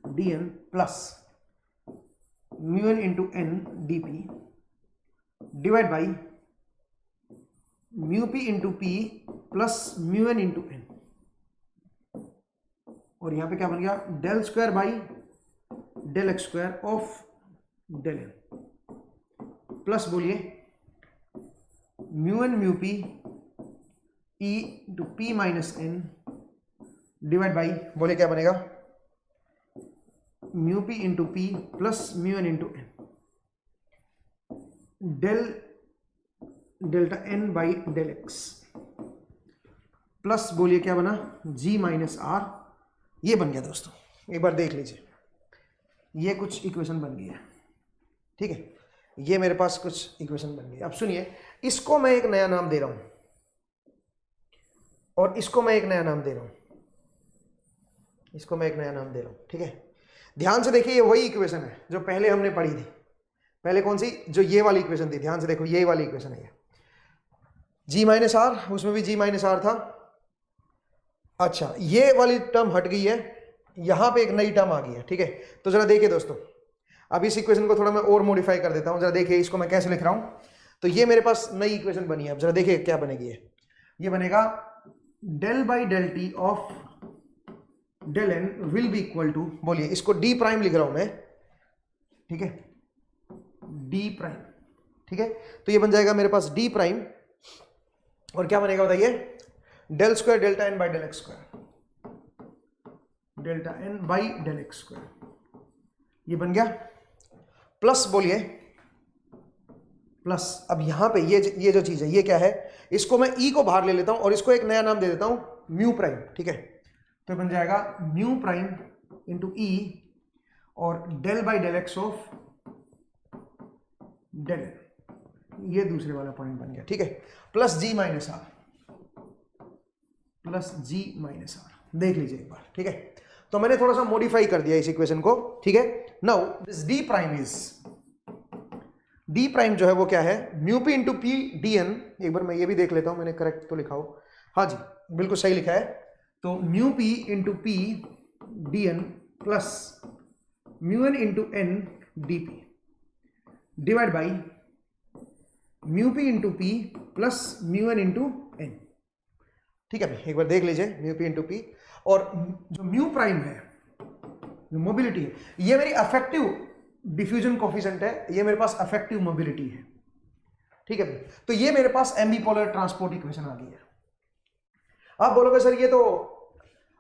D N plus mu N into N D P divide by mu P into P plus mu N into N, और यहां पे क्या बन गया, del square by del x square of del N plus बोलिए mu N mu P E into P minus N divide by बोले क्या बनेगा, mu P into P plus mu N into N del delta N by del X plus बोलिए क्या बना, जी minus are. ये बन गया दोस्तों, एक बार देख लीजिए, ये कुछ इक्वेशन बन गई है। ठीक है, ये मेरे पास कुछ इक्वेशन बन गई। अब सुनिए, इसको मैं एक नया नाम दे रहा हूं और इसको मैं एक नया नाम दे रहा हूं, इसको मैं एक नया नाम दे रहा हूं। ठीक है, ध्यान से देखिए, ये वही इक्वेशन है जो पहले हमने पढ़ी थी। पहले कौन सी, जो ये वाली इक्वेशन थी, ध्यान से देखो, ये वाली इक्वेशन है, जी माइनस आर, उसमें भी जी माइनस आर था। अच्छा, ये वाली टर्म हट गई है, यहां पे एक नई टर्म आ गई है। ठीक है, तो जरा देखिए दोस्तों, अब इस इक्वेशन को थोड़ा मैं और मॉडिफाई कर देता हूं। जरा देखिए इसको मैं कैसे लिख रहा हूं। तो ये मेरे पास नई इक्वेशन बनी है। अब जरा देखिए क्या बनेगी, ये बनेगा del by del T of del N will be equal to, बोलिए इसको डी प्राइम लिख रहा हूं मैं। ठीक है, डी प्राइम। ठीक है, तो ये बन जाएगा मेरे पास डी प्राइम, और क्या बनेगा बताइए, del square delta N by del x square, delta N by del x square, ये बन गया। प्लस बोलिए प्लस, अब यहां पे ये जो चीज है, ये क्या है, इसको मैं ई को बाहर ले लेता हूं और इसको एक नया नाम दे देता हूं, म्यू प्राइम। ठीक है, तो बन जाएगा म्यू प्राइम इंटू ई और del by del x of del N, ये दूसरे वाला पॉइंट बन गया। ठीक है, plus G minus R, plus G minus R, देख लीजिए एक बार। ठीक है, तो मैंने थोड़ा सा मॉडिफाई कर दिया इस इक्वेशन को। ठीक है, now this D prime is, D prime जो है वो क्या है, mu P into P D N. एक बार मैं ये भी देख लेता हूं मैंने करेक्ट तो लिखा हो, हाँ जी बिल्कुल सही लिखा है। तो mu P into P D N plus mu N into N D P divide by mu P into P plus mu N into N. ठीक है भाई, एक बार देख लीजिए, म्यू पी इंटू पी, और जो म्यू प्राइम है, जो मोबिलिटी है, ये मेरी अफेक्टिव डिफ्यूजन कोफिशिएंट है, ये मेरे पास अफेक्टिव मोबिलिटी है। ठीक है भाई, तो ये मेरे पास एम्बीपोलर ट्रांसपोर्ट इक्वेशन आ गई है। आप बोलोगे सर ये तो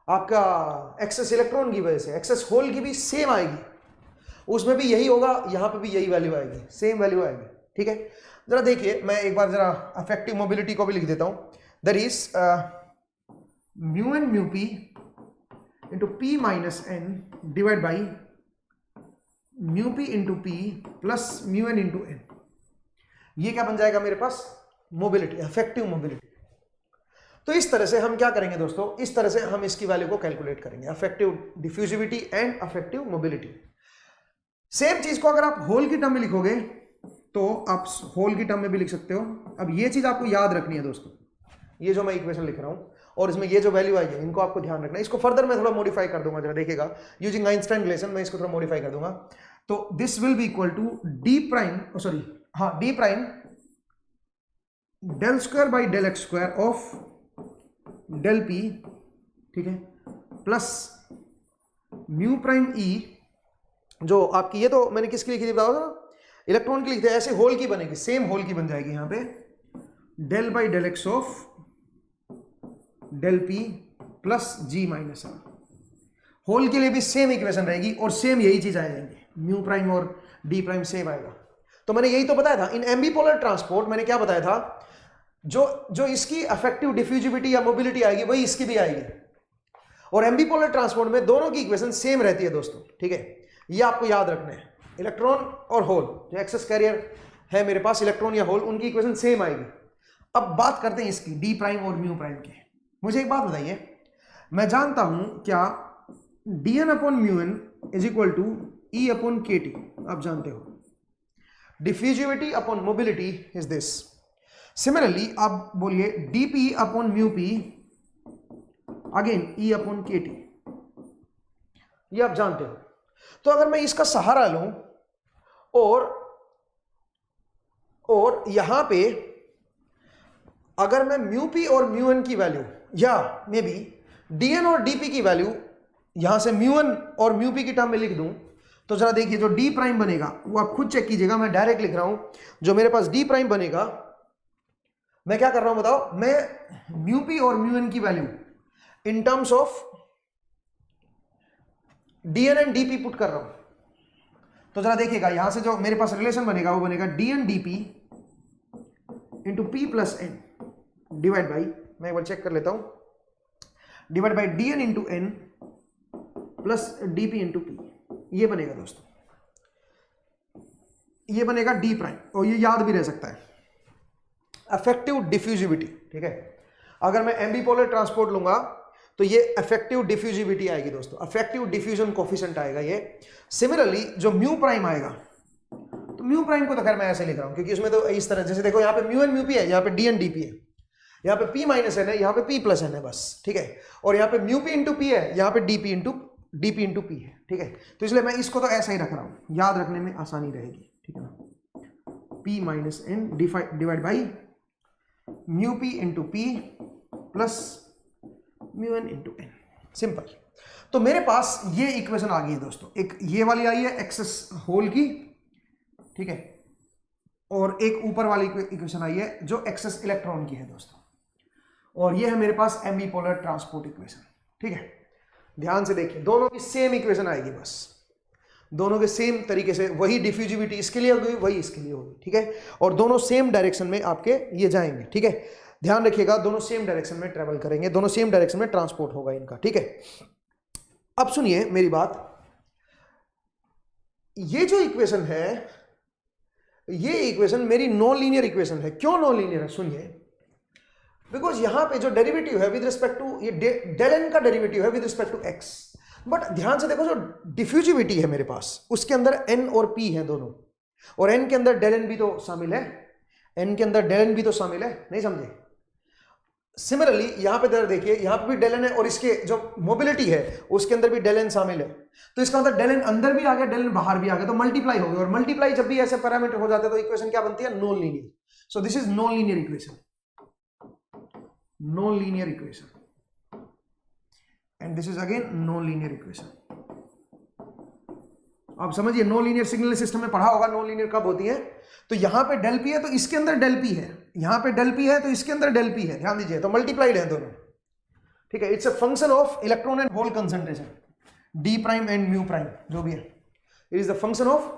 आपका एक्सेस इलेक्ट्रॉन की वजह से, एक्सेस होल की भी सेम आएगी, उसमें भी यही होगा, यहां पे भी यही वैल्यू आएगी, सेम वैल्यू आएगी। ठीक है, जरा देखिए, मैं एक बार जरा अफेक्टिव मोबिलिटी को भी लिख देता हूं, that is mu N mu P into P minus N divide by mu P into P plus mu N into N. ये क्या बन जाएगा मेरे पास, मोबिलिटी, अफेक्टिव मोबिलिटी। तो इस तरह से हम क्या करेंगे दोस्तों, इस तरह से हम इसकी वैल्यू को कैलकुलेट करेंगे, affective diffusivity and affective mobility. Same चीज को अगर आप होल की टर्म में लिखोगे तो आप होल की टर्म में भी लिख सकते हो। अब ये चीज आपको याद रखनी है दोस्तों, ये जो मैं इक्वेशन लिख रहा हूं और इसमें ये जो वैल्यू आई है, इनको आपको ध्यान रखना है। इसको फर्दर मैं थोड़ा मॉडिफाई कर दूंगा, जरा देखिएगा, यूजिंग आइंस्टाइन रिलेशन मैं इसको थोड़ा मॉडिफाई कर दूंगा। तो this will be equal to D prime, sorry हाँ, D prime del square by del x square of del P, ठीक है, प्लस म्यू प्राइम ई, जो आपकी ये तो मैंने किसकी लिखी थी बताओ ना, इलेक्ट्रॉन की लिखी थी, ऐसे होल की बनेगी, सेम होल की बन जाएगी यहां पे, del by del x of del P plus G minus R. Hole के लिए भी सेम इक्वेशन रहेगी और सेम यही चीज आ जाएंगे, म्यू प्राइम और डी प्राइम सेम आएगा। तो मैंने यही तो बताया था, इन एम्बीपोलर ट्रांसपोर्ट मैंने क्या बताया था, जो इसकी अफेक्टिव डिफ्यूजिविटी या मोबिलिटी आएगी वही इसकी भी आएगी, और एम्बीपोलर ट्रांसपोर्ट में दोनों की इक्वेशन सेम रहती है दोस्तों। ठीक है, ये आपको याद रखना है, इलेक्ट्रॉन और होल, जो एक्सेस कैरियर है मेरे पास, इलेक्ट्रॉन या होल, उनकी इक्वेशन सेम आएगी। अब बात करते हैं इसकी डी प्राइम और म्यू प्राइम की। मुझे एक बात बताइए, मैं जानता हूं क्या D N upon mu N is equal to E upon K T, आप जानते हो। Diffusivity upon mobility is this. Similarly आप बोलिए DP upon mu P again E upon K T, ये आप जानते हो। तो अगर मैं इसका सहारा लूं और यहां पे अगर मैं म्यू पी और म्यू एन की वैल्यू या मे बी डीएन और डीपी की वैल्यू यहां से म्यू एन और म्यू पी की टर्म में लिख दूं, तो जरा देखिए जो डी प्राइम बनेगा वो आप खुद चेक कीजिएगा, मैं डायरेक्ट लिख रहा हूं। जो मेरे पास डी प्राइम बनेगा, मैं क्या कर रहा हूं बताओ, मैं म्यू पी और म्यू एन की value in terms of DN and DP put कर रहा हूं। तो जरा देखिएगा यहां से जो मेरे पास रिलेशन बनेगा वो बनेगा DN DP into P plus N divide by, मैं एक बार चेक कर लेता हूं, divide by DN into N plus DP into P. ये बनेगा दोस्तों, ये बनेगा डी प्राइम, और ये याद भी रह सकता है अफेक्टिव डिफ्यूजिविटी। ठीक है, अगर मैं एम्बीपोलर ट्रांसपोर्ट लूंगा तो ये अफेक्टिव डिफ्यूजिविटी आएगी दोस्तों, अफेक्टिव डिफ्यूजन कोफिशिएंट आएगा ये। सिमिलरली जो म्यू प्राइम आएगा, तो म्यू प्राइम को तो खैर मैं ऐसे लिख रहा हूं क्योंकि उसमें तो इस तरह, जैसे देखो यहाँ पे म्यू एन म्यू पी है, यहाँ पे डी एन डी पी है, यहाँ पे पी माइनस एन है, यहाँ पे पी प्लस एन है बस। ठीक है, और यहाँ पे म्यू पी इंटू पी है, यहाँ पे डीपी इंटू पी है। ठीक है, तो इसलिए मैं इसको तो ऐसा ही रख रहा हूं, याद रखने में आसानी रहेगी। ठीक है ना, P minus N divide by mu P into P plus mu N into N, simple. तो मेरे पास ये इक्वेशन आ गई है दोस्तों, एक ये वाली आई है एक्सेस होल की, ठीक है, और एक ऊपर वाली इक्वेशन आई है जो एक्सेस इलेक्ट्रॉन की है दोस्तों, और ये है मेरे पास एम्बीपोलर ट्रांसपोर्ट इक्वेशन। ठीक है, ध्यान से देखिए, दोनों की सेम इक्वेशन आएगी, बस दोनों के सेम तरीके से, वही डिफ्यूजिविटी इसके लिए होगी, वही इसके लिए होगी। ठीक है, और दोनों सेम डायरेक्शन में आपके ये जाएंगे। ठीक है, ध्यान रखिएगा, दोनों सेम डायरेक्शन में ट्रेवल करेंगे, दोनों सेम डायरेक्शन में ट्रांसपोर्ट होगा इनका। ठीक है, अब सुनिए मेरी बात, ये जो इक्वेशन है, ये इक्वेशन मेरी नॉन लीनियर इक्वेशन है। क्यों नॉन लीनियर है, सुनिए, बिकॉज यहां पे जो डेरिवेटिव है विद रिस्पेक्ट टू, ये डेल एन का डेरिवेटिव है with respect to X, but ध्यान से देखो जो डिफ्यूजिविटी है मेरे पास, उसके अंदर एन और पी है दोनों, और एन के अंदर डेल एन भी तो शामिल है, एन के अंदर डेल एन भी तो शामिल है, नहीं समझे। सिमिलरली यहां पे जरा देखिए, यहां पे भी डेल एन है, और इसके जो मोबिलिटी है उसके अंदर भी डेल एन शामिल है, तो इसका मतलब डेल एन अंदर भी आ गया, डेल एन बाहर भी आ गया, तो मल्टीप्लाई हो गया, और मल्टीप्लाई जब भी ऐसे पैरामीटर हो जाते हैं तो इक्वेशन क्या बनती है, non linear. So this is non linear equation, non linear equation, and this is again non linear equation. आप समझिए, नॉन लीनियर सिग्नल सिस्टम में पढ़ा होगा नॉन लीनियर कब होती है, तो यहां पे डेल पी है तो इसके अंदर डेल पी है, यहां पे डेल पी है तो इसके अंदर डेल पी है, ध्यान दीजिए, तो मल्टीप्लाइड है दोनों। ठीक है, it's a function of electron and hole concentration, D prime and mu prime जो भी है, it is the function of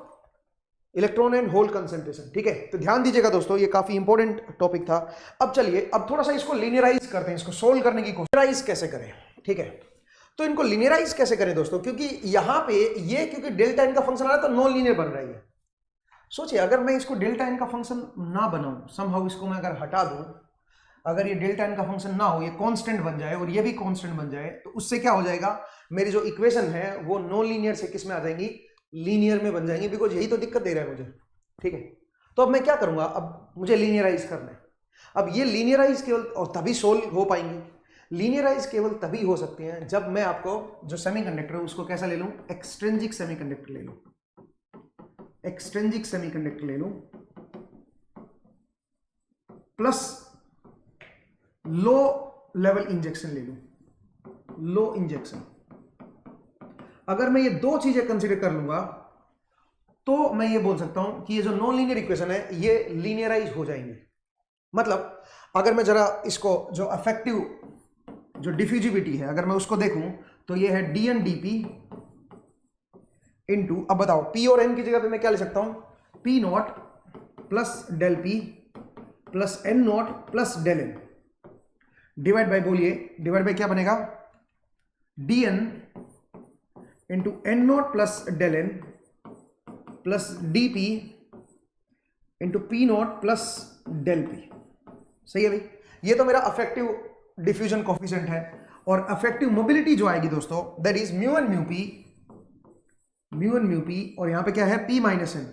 electron and hole concentration. ठीक है, तो ध्यान दीजिएगा दोस्तों, ये काफी इंपॉर्टेंट टॉपिक था। अब चलिए, अब थोड़ा सा इसको लीनियराइज करते हैं, इसको सोल्व करने की कोशिश, लीनियराइज कैसे करें। ठीक है, तो इनको लीनियराइज कैसे करें दोस्तों, क्योंकि यहां पे ये, क्योंकि डेल्टा एन का फंक्शन आ रहा है तो नॉन लीनियर बन रही है। सोचिए, अगर मैं इसको डेल्टा एन का फंक्शन ना बनाऊं, समहाउ इसको मैं अगर हटा दूं, अगर ये डेल्टा एन का फंक्शन ना हो, ये कांस्टेंट बन जाए और ये भी कांस्टेंट बन जाए, तो उससे क्या हो जाएगा, मेरी जो इक्वेशन है वो नॉन लीनियर से किस में आ जाएंगी, लीनियर में बन जाएंगी, बिकॉज यही तो दिक्कत दे रहा है मुझे। ठीक है, तो अब मैं क्या करूंगा, अब मुझे लीनियराइज करना है। अब ये लीनियराइज केवल और तभी सोल्व हो पाएंगे, लीनियराइज केवल तभी हो सकते हैं जब मैं आपको जो सेमीकंडक्टर है उसको कैसा ले लूं, एक्सट्रिंसिक सेमीकंडक्टर ले लूं, एक्सट्रिंसिक सेमीकंडक्टर ले लूं, प्लस लो लेवल इंजेक्शन ले लूं, लो इंजेक्शन। अगर मैं ये दो चीजें कंसीडर कर लूंगा तो मैं ये बोल सकता हूं कि ये जो नॉन लीनियर इक्वेशन है ये लीनियराइज हो जाएंगे। मतलब अगर मैं जरा इसको जो अफेक्टिव जो डिफ्यूजिविटी है अगर मैं उसको देखूं तो ये है D N D P into, अब बताओ पी और एन की जगह पे मैं क्या ले सकता हूं, P not plus del P plus N not plus del N divide by, बोलिए डिवाइड बाय क्या बनेगा, D N into N not plus del N plus D P into P not plus del P. सही है भाई, ये तो मेरा affective diffusion coefficient है। और अफेक्टिव मोबिलिटी जो आएगी दोस्तों that is mu N mu P, और यहां पे क्या है पी माइनस एन,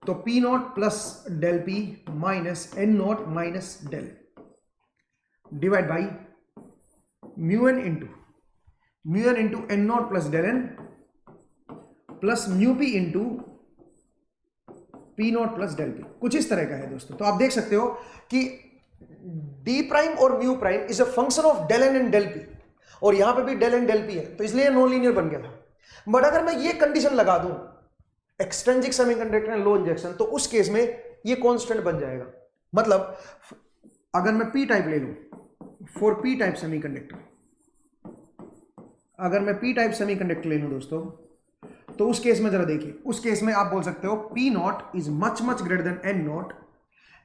तो P not plus del P minus N not minus del divide by mu N into N not plus del N plus mu P into P not plus del P. कुछ इस तरह का है दोस्तों। तो आप देख सकते हो कि डी प्राइम और mu prime is a function of del N and del P, और यहां पे भी डेल एन डेल पी है, तो इसलिए नॉन लीनियर बन गया था। बट अगर मैं ये कंडीशन लगा दूं extrinsic semiconductor and low injection, तो उस केस में ये कांस्टेंट बन जाएगा। मतलब अगर मैं पी टाइप ले लूं फॉर पी टाइप सेमीकंडक्टर, अगर मैं पी टाइप सेमीकंडक्टर ले लूं दोस्तों, तो उस केस में जरा देखिए, उस केस में आप बोल सकते हो P not is much greater than N not,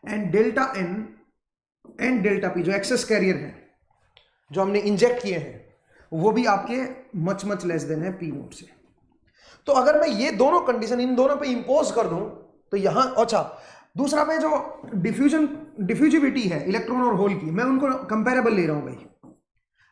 and delta N and delta P जो एक्सेस कैरियर है जो हमने इंजेक्ट किए हैं वो भी आपके मच लेस देन है पी नॉट से। तो अगर मैं ये दोनों कंडीशन इन दोनों पे इंपोज कर दूं तो यहां, अच्छा दूसरा पे जो डिफ्यूजिविटी है इलेक्ट्रॉन और होल की, मैं उनको कंपेरेबल ले रहा हूं भाई,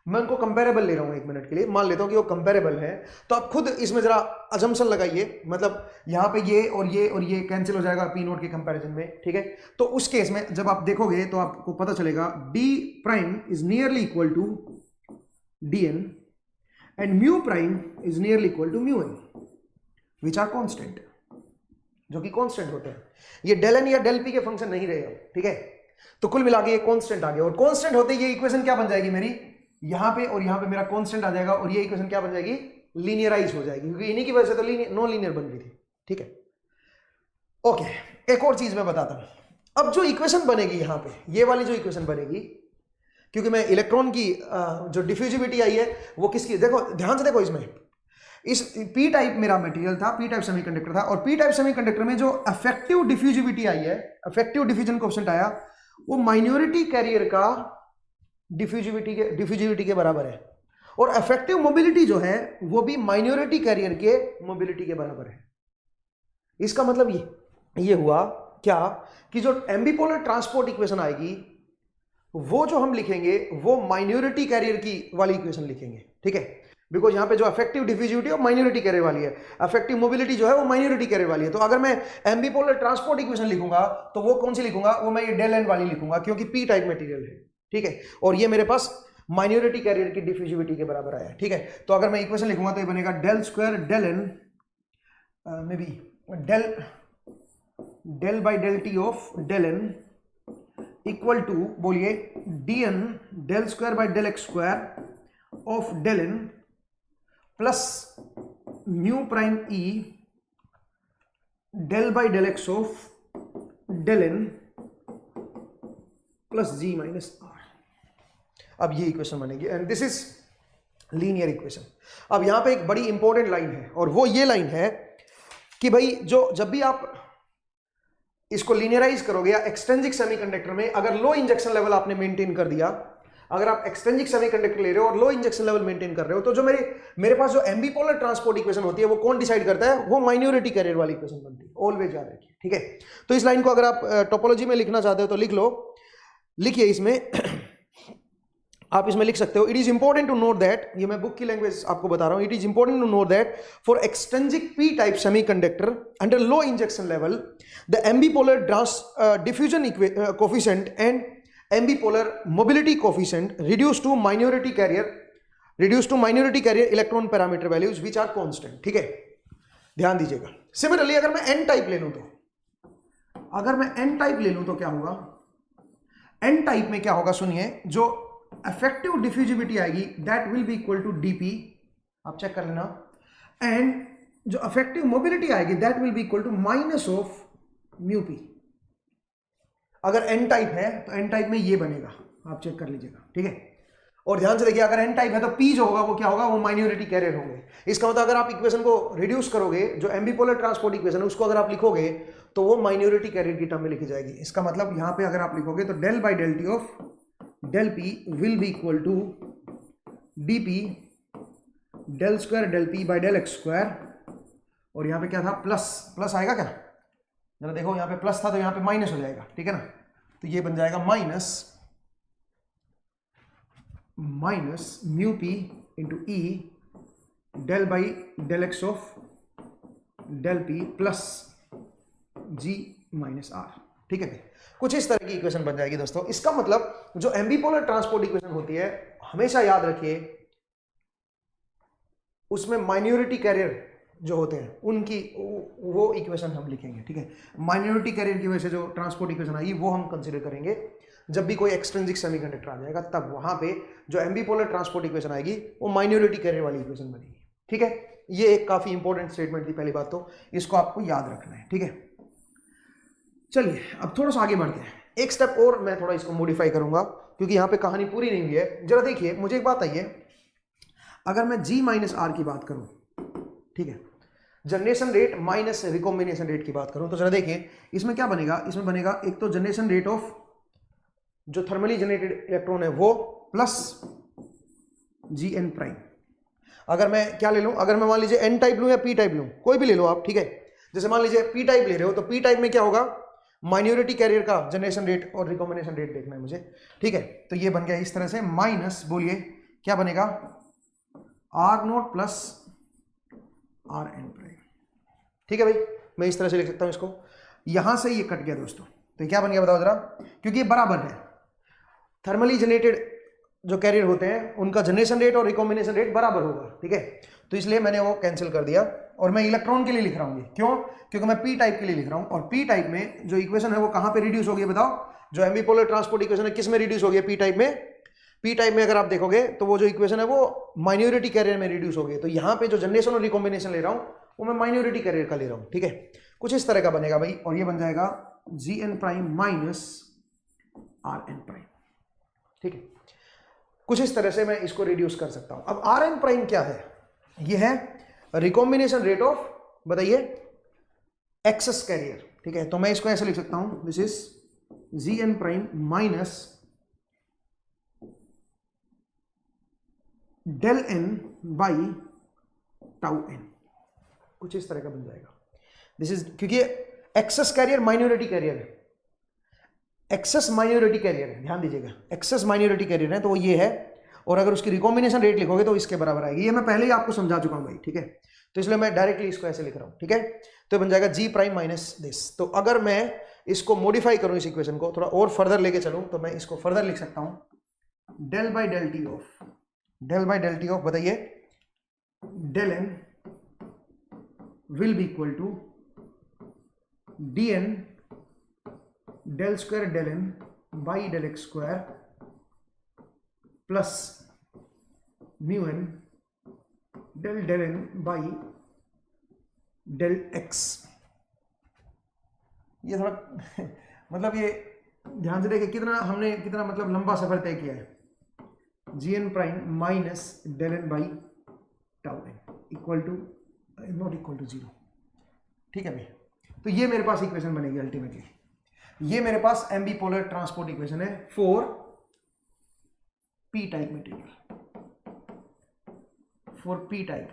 मैं उनको कंपेरेबल ले रहा हूं एक मिनट के लिए, मान लेता हूं कि वो कंपेरेबल है। तो आप खुद इसमें जरा अजम्पशन लगाइए, मतलब यहां पे ये और ये कैंसिल हो जाएगा पी नोट के कंपैरिजन में, ठीक है। तो उस केस में जब आप देखोगे तो आपको पता चलेगा D prime is nearly equal to D N and mu prime is nearly equal to mu N which are constant, जो कि कॉन्स्टेंट होते हैं। ये डेल एन या डेल पी के फंक्शन नहीं रहेगा, ठीक है। तो कुल मिला के ये कॉन्स्टेंट आ गया, और कॉन्स्टेंट होते ये इक्वेशन क्या बन जाएगी मेरी, यहां पे और यहां पे मेरा कांस्टेंट आ जाएगा, और ये इक्वेशन क्या बन जाएगी, लीनियराइज हो जाएगी, क्योंकि इन्हीं की वजह से तो नॉन लीनियर बन गई थी, ठीक है। ओके, एक और चीज मैं बताता हूं। अब जो इक्वेशन बनेगी यहां पे, ये वाली जो इक्वेशन बनेगी, क्योंकि मैं इलेक्ट्रॉन की जो डिफ्यूजिविटी आई है वो किसकी, देखो ध्यान से देखो, इसमें इस पी टाइप मेरा मटेरियल था, पी टाइप सेमीकंडक्टर था, और पी टाइप सेमीकंडक्टर में जो अफेक्टिव डिफ्यूजिविटी आई है, अफेक्टिव डिफ्यूजन कोएफिशिएंट आया, वो माइनॉरिटी कैरियर का डिफ्यूजिविटी के बराबर है, और अफेक्टिव मोबिलिटी जो है वो भी माइनॉरिटी कैरियर के मोबिलिटी के बराबर है। इसका मतलब ये हुआ क्या कि जो एम्बिपोलर ट्रांसपोर्ट इक्वेशन आएगी वो जो हम लिखेंगे वो माइनॉरिटी कैरियर की वाली इक्वेशन लिखेंगे, ठीक है। बिकॉज यहां पे जो अफेक्टिव डिफ्यूजिविटी और माइनॉरिटी कैरियर वाली है, अफेक्टिव मोबिलिटी जो है वो माइनॉरिटी कैरियर वाली है। तो अगर मैं एम्बिपोलर ट्रांसपोर्ट इक्वेशन लिखूंगा तो वो कौन सी लिखूंगा, वो मैं ये डेल एन वाली लिखूंगा, क्योंकि पी टाइप मटेरियल है, ठीक है। और ये मेरे पास माइनॉरिटी कैरियर की डिफ्यूजिविटी के बराबर आया, ठीक है। तो अगर मैं इक्वेशन लिखूंगा तो ये बनेगा del square del N may be del by del T of del N equal to, बोलिए, D N del square by del x square of del N plus mu prime E del by del x of del N plus G minus R. अब ये equation बनेगी and this is linear equation. अब यहां पे एक बड़ी important line है, और वो ये लाइन है कि भाई जब भी आप इसको लीनियराइज करोगे या एक्सट्रिंसिक सेमीकंडक्टर में अगर लो इंजेक्शन लेवल आपने मेंटेन कर दिया, अगर आप एक्सट्रिंसिक सेमीकंडक्टर ले रहे हो और लो इंजेक्शन लेवल मेंटेन कर रहे हो, तो जो मेरे पास जो एम्बिपोलर ट्रांसपोर्ट इक्वेशन होती है वो कौन डिसाइड करता है, वो माइनॉरिटी कैरियर वाली इक्वेशन बनती है, ऑलवेज याद रखिए, ठीक है। तो इस लाइन को अगर आप टोपोलॉजी में लिखना चाहते हो तो लिख लो, लिखिए इसमें आप इसमें लिख सकते हो, it is important to note that, ये मैं बुक की लैंग्वेज आपको बता रहा हूं, it is important to note that for extrinsic P type semiconductor under low injection level the ambipolar diffusion coefficient and ambipolar mobility coefficient reduce to minority carrier electron parameter values which are constant, ठीक है, ध्यान दीजिएगा। Similarly अगर मैं N type ले लूं तो क्या होगा, एन टाइप में क्या होगा, सुनिए, जो इफेक्टिव डिफ्यूजिविटी आएगी that will be equal to DP, आप चेक कर लेना, एंड जो इफेक्टिव मोबिलिटी आएगी that will be equal to minus of mu P. अगर एन टाइप है तो एन टाइप में ये बनेगा, आप चेक कर लीजिएगा, ठीक है। और ध्यान से देखिए, अगर एन टाइप है तो पी जो होगा वो क्या होगा, वो माइनॉरिटी कैरियर होंगे। इसका मतलब अगर आप इक्वेशन को रिड्यूस करोगे, जो एम्बिपोलर ट्रांसपोर्ट इक्वेशन है उसको अगर आप लिखोगे तो वो माइनॉरिटी कैरियर की टर्म में लिखी जाएगी। इसका मतलब यहां पे अगर आप लिखोगे तो del by del T of del P will be equal to D P del square del P by del x square और यहाँ पे क्या था, प्लस, प्लस आएगा क्या, जरा देखो, यहाँ पे प्लस था तो यहाँ पे माइनस हो जाएगा, ठीक है ना। तो ये बन जाएगा minus mu P into E del by del x of del P plus G minus R, ठीक है। कुछ इस तरह की इक्वेशन बन जाएगी दोस्तों। इसका मतलब जो एम्बीपोलर ट्रांसपोर्ट इक्वेशन होती है, हमेशा याद रखिए उसमें माइनॉरिटी कैरियर जो होते हैं उनकी वो इक्वेशन हम लिखेंगे, ठीक है। माइनॉरिटी कैरियर की वजह से जो ट्रांसपोर्ट इक्वेशन आएगी वो हम कंसीडर करेंगे जब भी कोई एक्सट्रिंसिक सेमीकंडक्टर आ जाएगा, तब वहां पे जो एम्बीपोलर ट्रांसपोर्ट इक्वेशन आएगी वो माइनॉरिटी कैरियर वाली इक्वेशन बनेगी, ठीक है। ये एक काफी इंपॉर्टेंट स्टेटमेंट थी, पहली बात तो इसको आपको याद रखना है, ठीक है। चलिए अब थोड़ा सा आगे बढ़ते हैं, एक स्टेप और मैं थोड़ा इसको मॉडिफाई करूंगा क्योंकि यहाँ पे कहानी पूरी नहीं हुई है। जरा देखिए, मुझे एक बात आइए, अगर मैं G माइनस आर की बात करूं, ठीक है, generation rate minus recombination rate की बात करूं, तो जरा देखिए इसमें क्या बनेगा। इसमें बनेगा एक तो जनरेशन रेट ऑफ जो थर्मली जनरेटेड इलेक्ट्रॉन है वो प्लस जी एन प्राइम। अगर मैं क्या ले लूं, अगर मैं मान लीजिए एन टाइप लूं या पी टाइप लूं, कोई भी ले लो आप, ठीक है। जैसे मान लीजिए पी टाइप ले रहे हो तो पी टाइप में क्या होगा, माइनॉरिटी कैरियर का जनरेशन रेट और रिकॉम्बिनेशन रेट देखना है मुझे, ठीक है। तो ये बन गया इस तरह से, माइनस बोलिए क्या बनेगा, R not plus R N prime, ठीक है भाई। मैं इस तरह से लिख सकता हूं इसको, यहां से ये कट गया दोस्तों, तो क्या बन गया बताओ जरा, क्योंकि ये बराबर है। थर्मली जनरेटेड जो कैरियर होते हैं उनका जनरेशन रेट और रिकॉम्बिनेशन रेट बराबर होगा, ठीक है। तो इसलिए मैंने वो कैंसिल कर दिया और मैं इलेक्ट्रॉन के लिए लिख रहा हूँ, क्यों, क्योंकि मैं पी टाइप के लिए लिख रहा हूँ। और पी टाइप में जो इक्वेशन है वो कहां पे रिड्यूस हो गई बताओ, जो एम्बीपोलर ट्रांसपोर्ट इक्वेशन है किस में रिड्यूस हो गई, पी टाइप में। पी टाइप में अगर आप देखोगे तो वो जो इक्वेशन है वो माइनॉरिटी कैरियर में रिड्यूस हो गई। तो यहाँ पे जो जनरेशन और रिकॉम्बिनेशन ले रहा हूँ वो मैं माइनॉरिटी कैरियर का ले रहा हूँ, ठीक है। कुछ इस तरह का बनेगा भाई, और ये बन जाएगा G N prime minus R N prime, ठीक है। कुछ इस तरह से मैं इसको रिड्यूस कर सकता हूं। अब आर एन प्राइम क्या है, ये है रिकॉम्बिनेशन रेट ऑफ, बताइए, एक्सेस कैरियर, ठीक है। तो मैं इसको ऐसे लिख सकता हूं, this is G N prime minus del N by tau N, कुछ इस तरह का बन जाएगा। दिस इज, क्योंकि एक्सेस कैरियर माइनॉरिटी कैरियर है, एक्सेस माइनॉरिटी कैरियर है, ध्यान दीजिएगा, एक्सेस माइनॉरिटी कैरियर है तो वो ये है। और अगर उसकी रिकॉम्बिनेशन रेट लिखोगे तो इसके बराबर आएगी। ये मैं पहले ही आपको समझा चुका हूं भाई, ठीक है। तो इसलिए मैं डायरेक्टली इसको ऐसे लिख रहा हूं, ठीक है। तो बन जाएगा जी प्राइम माइनस दिस। तो अगर मैं इसको मॉडिफाई करूं, इस इक्वेशन को थोड़ा और फर्दर लेके चलूं, तो मैं इसको फर्दर लिख सकता हूं del by del T of, del by del T of, बताइए, del N will be equal to D N del square del N by del x square plus mu N del del N by del X. ये थोड़ा मतलब ये ध्यान से देखिए कितना हमने, कितना मतलब लंबा सफर तय किया है। G N prime minus del N by tau N equal to not equal to zero, ठीक है भाई। तो ये मेरे पास इक्वेशन बनेगी अल्टीमेटली। ये मेरे पास एम्बीपोलर ट्रांसपोर्ट इक्वेशन है for P type material, for P type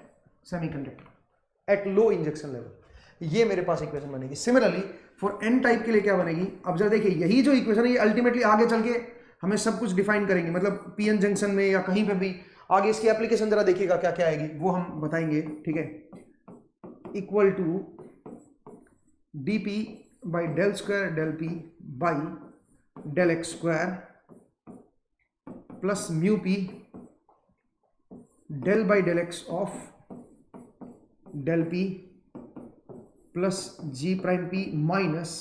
semiconductor at low injection level. ये मेरे पास इक्वेशन बनेगी। सिमिलरली फॉर एन टाइप के लिए क्या बनेगी, अब जरा देखिए, यही जो इक्वेशन है ये अल्टीमेटली आगे चल के हमें सब कुछ डिफाइन करेंगे, मतलब पीएन जंक्शन में या कहीं पे भी आगे इसकी एप्लीकेशन जरा देखिएगा क्या क्या आएगी, वो हम बताएंगे, ठीक है। Equal to D P by del square del P by del x square plus mu P del by del x of del P plus G prime P minus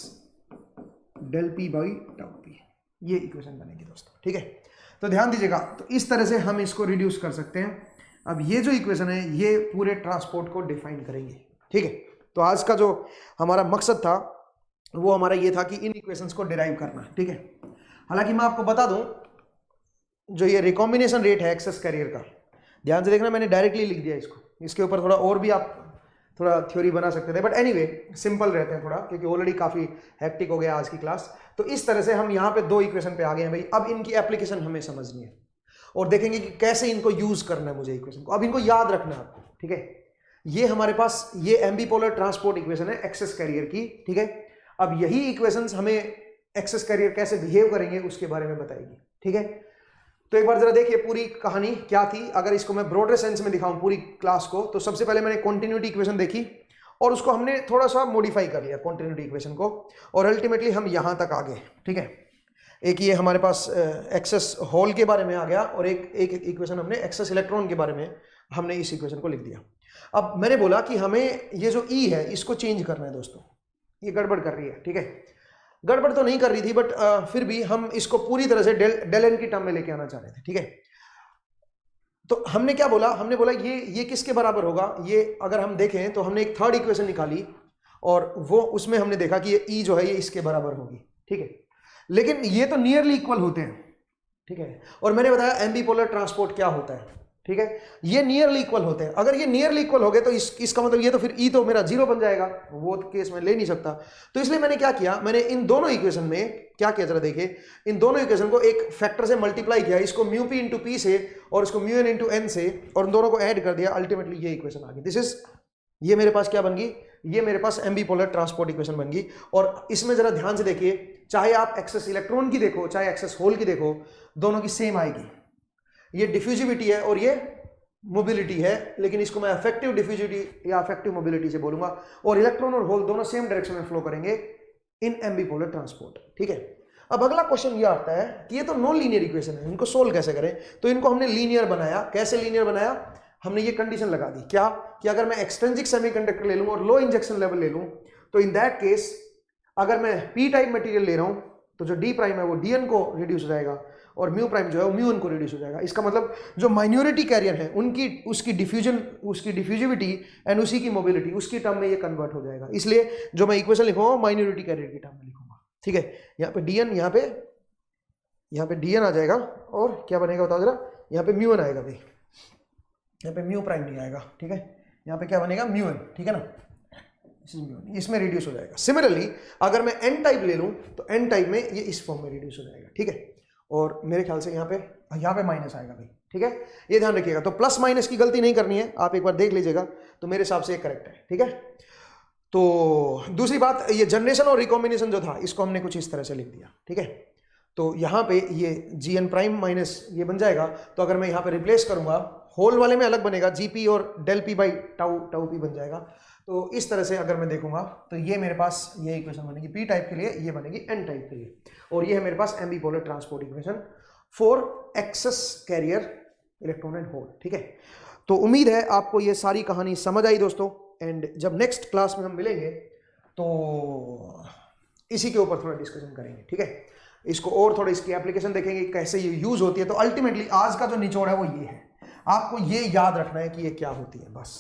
del P by tau P. ये equation बनेगी दोस्तों, ठीक है। तो ध्यान दीजिएगा, तो इस तरह से हम इसको रिड्यूस कर सकते हैं। अब ये जो इक्वेशन है ये पूरे ट्रांसपोर्ट को डिफाइन करेंगे, ठीक है। तो आज का जो हमारा मकसद था वो हमारा ये था कि इन इक्वेशंस को डिराइव करना, ठीक है। हालांकि मैं आपको बता दूं, जो ये रिकॉम्बिनेशन रेट है एक्सेस कैरियर का, ध्यान से देखना, मैंने डायरेक्टली लिख दिया इसको, इसके ऊपर थोड़ा और भी आप थोड़ा थ्योरी बना सकते थे, बट एनीवे सिंपल रहते हैं थोड़ा, क्योंकि ऑलरेडी काफ़ी हेक्टिक हो गया आज की क्लास। तो इस तरह से हम यहाँ पे दो इक्वेशन पे आ गए हैं भाई। अब इनकी एप्लीकेशन हमें समझनी है और देखेंगे कि कैसे इनको यूज करना है मुझे इक्वेशन को। अब इनको याद रखना है आपको, ठीक है। ये हमारे पास ये एम्बीपोलर ट्रांसपोर्ट इक्वेशन है एक्सेस कैरियर की, ठीक है। अब यही इक्वेशंस हमें एक्सेस कैरियर कैसे बिहेव करेंगे उसके बारे में बताएगी, ठीक है। तो एक बार जरा देखिए पूरी कहानी क्या थी। अगर इसको मैं ब्रॉडर सेंस में दिखाऊं पूरी क्लास को, तो सबसे पहले मैंने कॉन्टिन्यूटी इक्वेशन देखी और उसको हमने थोड़ा सा मॉडिफाई कर लिया कॉन्टिन्यूटी इक्वेशन को, और अल्टीमेटली हम यहां तक आ गए, ठीक है। एक ये हमारे पास एक्सेस हॉल के बारे में आ गया, और एक इक्वेशन हमने एक्सेस इलेक्ट्रॉन के बारे में हमने इस इक्वेशन को लिख दिया। अब मैंने बोला कि हमें ये जो ई है इसको चेंज करना है दोस्तों, ये गड़बड़ कर रही है, ठीक है। गड़बड़ तो नहीं कर रही थी, बट फिर भी हम इसको पूरी तरह से डेल एन की टर्म में लेके आना चाह रहे थे, ठीक है। तो हमने क्या बोला, हमने बोला ये किसके बराबर होगा। ये अगर हम देखें तो हमने एक थर्ड इक्वेशन निकाली, और वो उसमें हमने देखा कि ये ई जो है ये इसके बराबर होगी, ठीक है। लेकिन ये तो नियरली इक्वल होते हैं, ठीक है। और मैंने बताया एम्बीपोलर ट्रांसपोर्ट क्या होता है, ठीक है। ये नियरली इक्वल होते हैं। अगर ये नियरली इक्वल हो गए तो इसका मतलब ये तो फिर ई तो मेरा 0 बन जाएगा, वो केस में ले नहीं सकता। तो इसलिए मैंने क्या किया, मैंने इन दोनों इक्वेशन में क्या किया जरा देखिए, इन दोनों इक्वेशन को एक फैक्टर से मल्टीप्लाई किया, इसको म्यू पी इंटू पी से और इसको म्यू एन इंटू एन से, और इन दोनों को ऐड कर दिया। अल्टीमेटली ये इक्वेशन आ गई। दिस इज, ये मेरे पास क्या बन गई, ये मेरे पास एम्बीपोलर ट्रांसपोर्ट इक्वेशन बन गई। और इसमें जरा ध्यान से देखिए, चाहे आप एक्सेस इलेक्ट्रॉन की देखो चाहे एक्सेस होल की देखो, दोनों की सेम आएगी। ये डिफ्यूजिविटी है और ये मोबिलिटी है, लेकिन इसको मैं इफेक्टिव डिफ्यूजिविटी या इफेक्टिव मोबिलिटी से बोलूंगा। और इलेक्ट्रॉन और होल दोनों सेम डायरेक्शन में फ्लो करेंगे इन एम्बीपोलर ट्रांसपोर्ट, ठीक है। अब अगला क्वेश्चन ये आता है कि ये तो नॉन लीनियर इक्वेशन है, इनको सोल्व कैसे करें। तो इनको हमने लीनियर बनाया। कैसे लीनियर बनाया, हमने ये कंडीशन लगा दी क्या, कि अगर मैं एक्सट्रिंसिक सेमीकंडक्टर ले लूं और लो इंजेक्शन लेवल ले लूं, तो इन दैट केस अगर मैं पी टाइप मटेरियल ले रहा हूं तो जो डी प्राइम है वो डी एन को रिड्यूस हो जाएगा, और म्यू प्राइम जो है वो म्यू एन को रिड्यूस हो जाएगा। इसका मतलब जो माइनॉरिटी कैरियर है उनकी उसकी डिफ्यूजिविटी एंड उसी की मोबिलिटी उसकी टर्म में ये कन्वर्ट हो जाएगा। इसलिए जो मैं इक्वेशन लिखूंगा माइनॉरिटी कैरियर की टर्म में लिखूंगा, ठीक है। यहाँ पे डी एन, यहाँ पे डी एन आ जाएगा, और क्या बनेगा बताओ जरा, यहाँ पे म्यू एन आएगा भाई, यहाँ पे म्यू प्राइम नहीं आएगा, ठीक है। यहाँ पे क्या बनेगा, म्यू एन, ठीक है ना, इसमें रिड्यूस हो जाएगा। सिमिलरली अगर मैं एन टाइप ले लूं तो एन टाइप में ये इस फॉर्म में रिड्यूस हो जाएगा, ठीक है। और मेरे ख्याल से यहाँ पे माइनस आएगा भाई, ठीक है। ये ध्यान रखिएगा। तो प्लस माइनस की गलती नहीं करनी है, आप एक बार देख लीजिएगा, तो मेरे हिसाब से ये करेक्ट है, ठीक है। तो दूसरी बात, ये जनरेशन और रिकॉम्बिनेशन जो था इसको हमने कुछ इस तरह से लिख दिया, ठीक है। तो यहाँ पे ये जी एन प्राइम माइनस ये बन जाएगा। तो अगर मैं यहाँ पे रिप्लेस करूंगा, होल वाले में अलग बनेगा, जीपी और del P by tau P बन जाएगा। तो इस तरह से अगर मैं देखूंगा तो ये मेरे पास ये इक्वेशन बनेगी पी टाइप के लिए, ये बनेगी एन टाइप के लिए, और ये है मेरे पास ambipolar transport equation for excess carrier electron and hole, ठीक है। तो उम्मीद है आपको ये सारी कहानी समझ आई दोस्तों। एंड जब नेक्स्ट क्लास में हम मिलेंगे तो इसी के ऊपर थोड़ा डिस्कशन करेंगे, ठीक है। इसको और थोड़ा इसकी एप्लीकेशन देखेंगे कैसे ये यूज होती है। तो अल्टीमेटली आज का जो निचोड़ है वो ये है, आपको ये याद रखना है कि ये क्या होती है बस।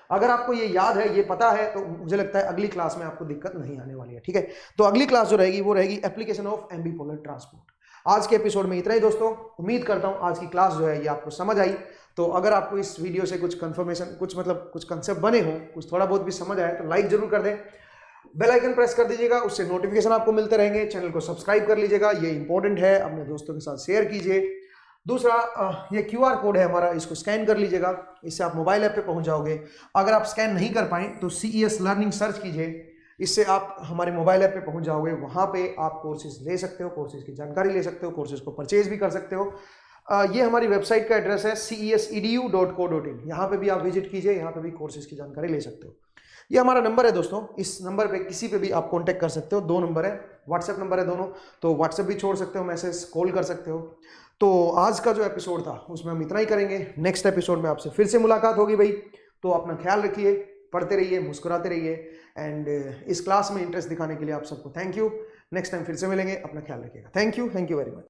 अगर आपको ये याद है, ये पता है, तो मुझे लगता है अगली क्लास में आपको दिक्कत नहीं आने वाली है, ठीक है। तो अगली क्लास जो रहेगी वो रहेगी एप्लीकेशन ऑफ एम्बीपोलर ट्रांसपोर्ट। आज के एपिसोड में इतना ही दोस्तों। उम्मीद करता हूं आज की क्लास जो है ये आपको समझ आई। तो अगर आपको इस वीडियो से कुछ कंफर्मेशन, कुछ कंसेप्ट बने हो, कुछ थोड़ा बहुत भी समझ आए, तो लाइक जरूर कर दें, बेल आइकन प्रेस कर दीजिएगा, उससे नोटिफिकेशन आपको मिलते रहेंगे। चैनल को सब्सक्राइब कर लीजिएगा, ये इंपॉर्टेंट है। अपने दोस्तों के साथ शेयर कीजिए। दूसरा, ये QR कोड है हमारा, इसको स्कैन कर लीजिएगा, इससे आप मोबाइल ऐप पे पहुंच जाओगे। अगर आप स्कैन नहीं कर पाए तो CES लर्निंग सर्च कीजिए, इससे आप हमारे मोबाइल ऐप पे पहुंच जाओगे। वहां पे आप कोर्सेज ले सकते हो, कोर्सेज की जानकारी ले सकते हो, कोर्सेज को परचेज भी कर सकते हो। ये हमारी वेबसाइट का एड्रेस है cesedu.co.in, यहाँ पे भी आप विजिट कीजिए, यहाँ पे भी कोर्सेज की जानकारी ले सकते हो। ये हमारा नंबर है दोस्तों, इस नंबर पे किसी पे भी आप कांटेक्ट कर सकते हो। 2 नंबर है, व्हाट्सएप नंबर है दोनों, तो व्हाट्सएप भी छोड़ सकते हो, मैसेज कॉल कर सकते हो। तो आज का जो एपिसोड था उसमें हम इतना ही करेंगे। नेक्स्ट एपिसोड में आपसे फिर से मुलाकात होगी भाई। तो अपना ख्याल रखिए, पढ़ते रहिए, मुस्कुराते रहिए, एंड इस क्लास में इंटरेस्ट दिखाने के लिए आप सबको थैंक यू। नेक्स्ट टाइम फिर से मिलेंगे, अपना ख्याल रखिएगा। Thank you very much.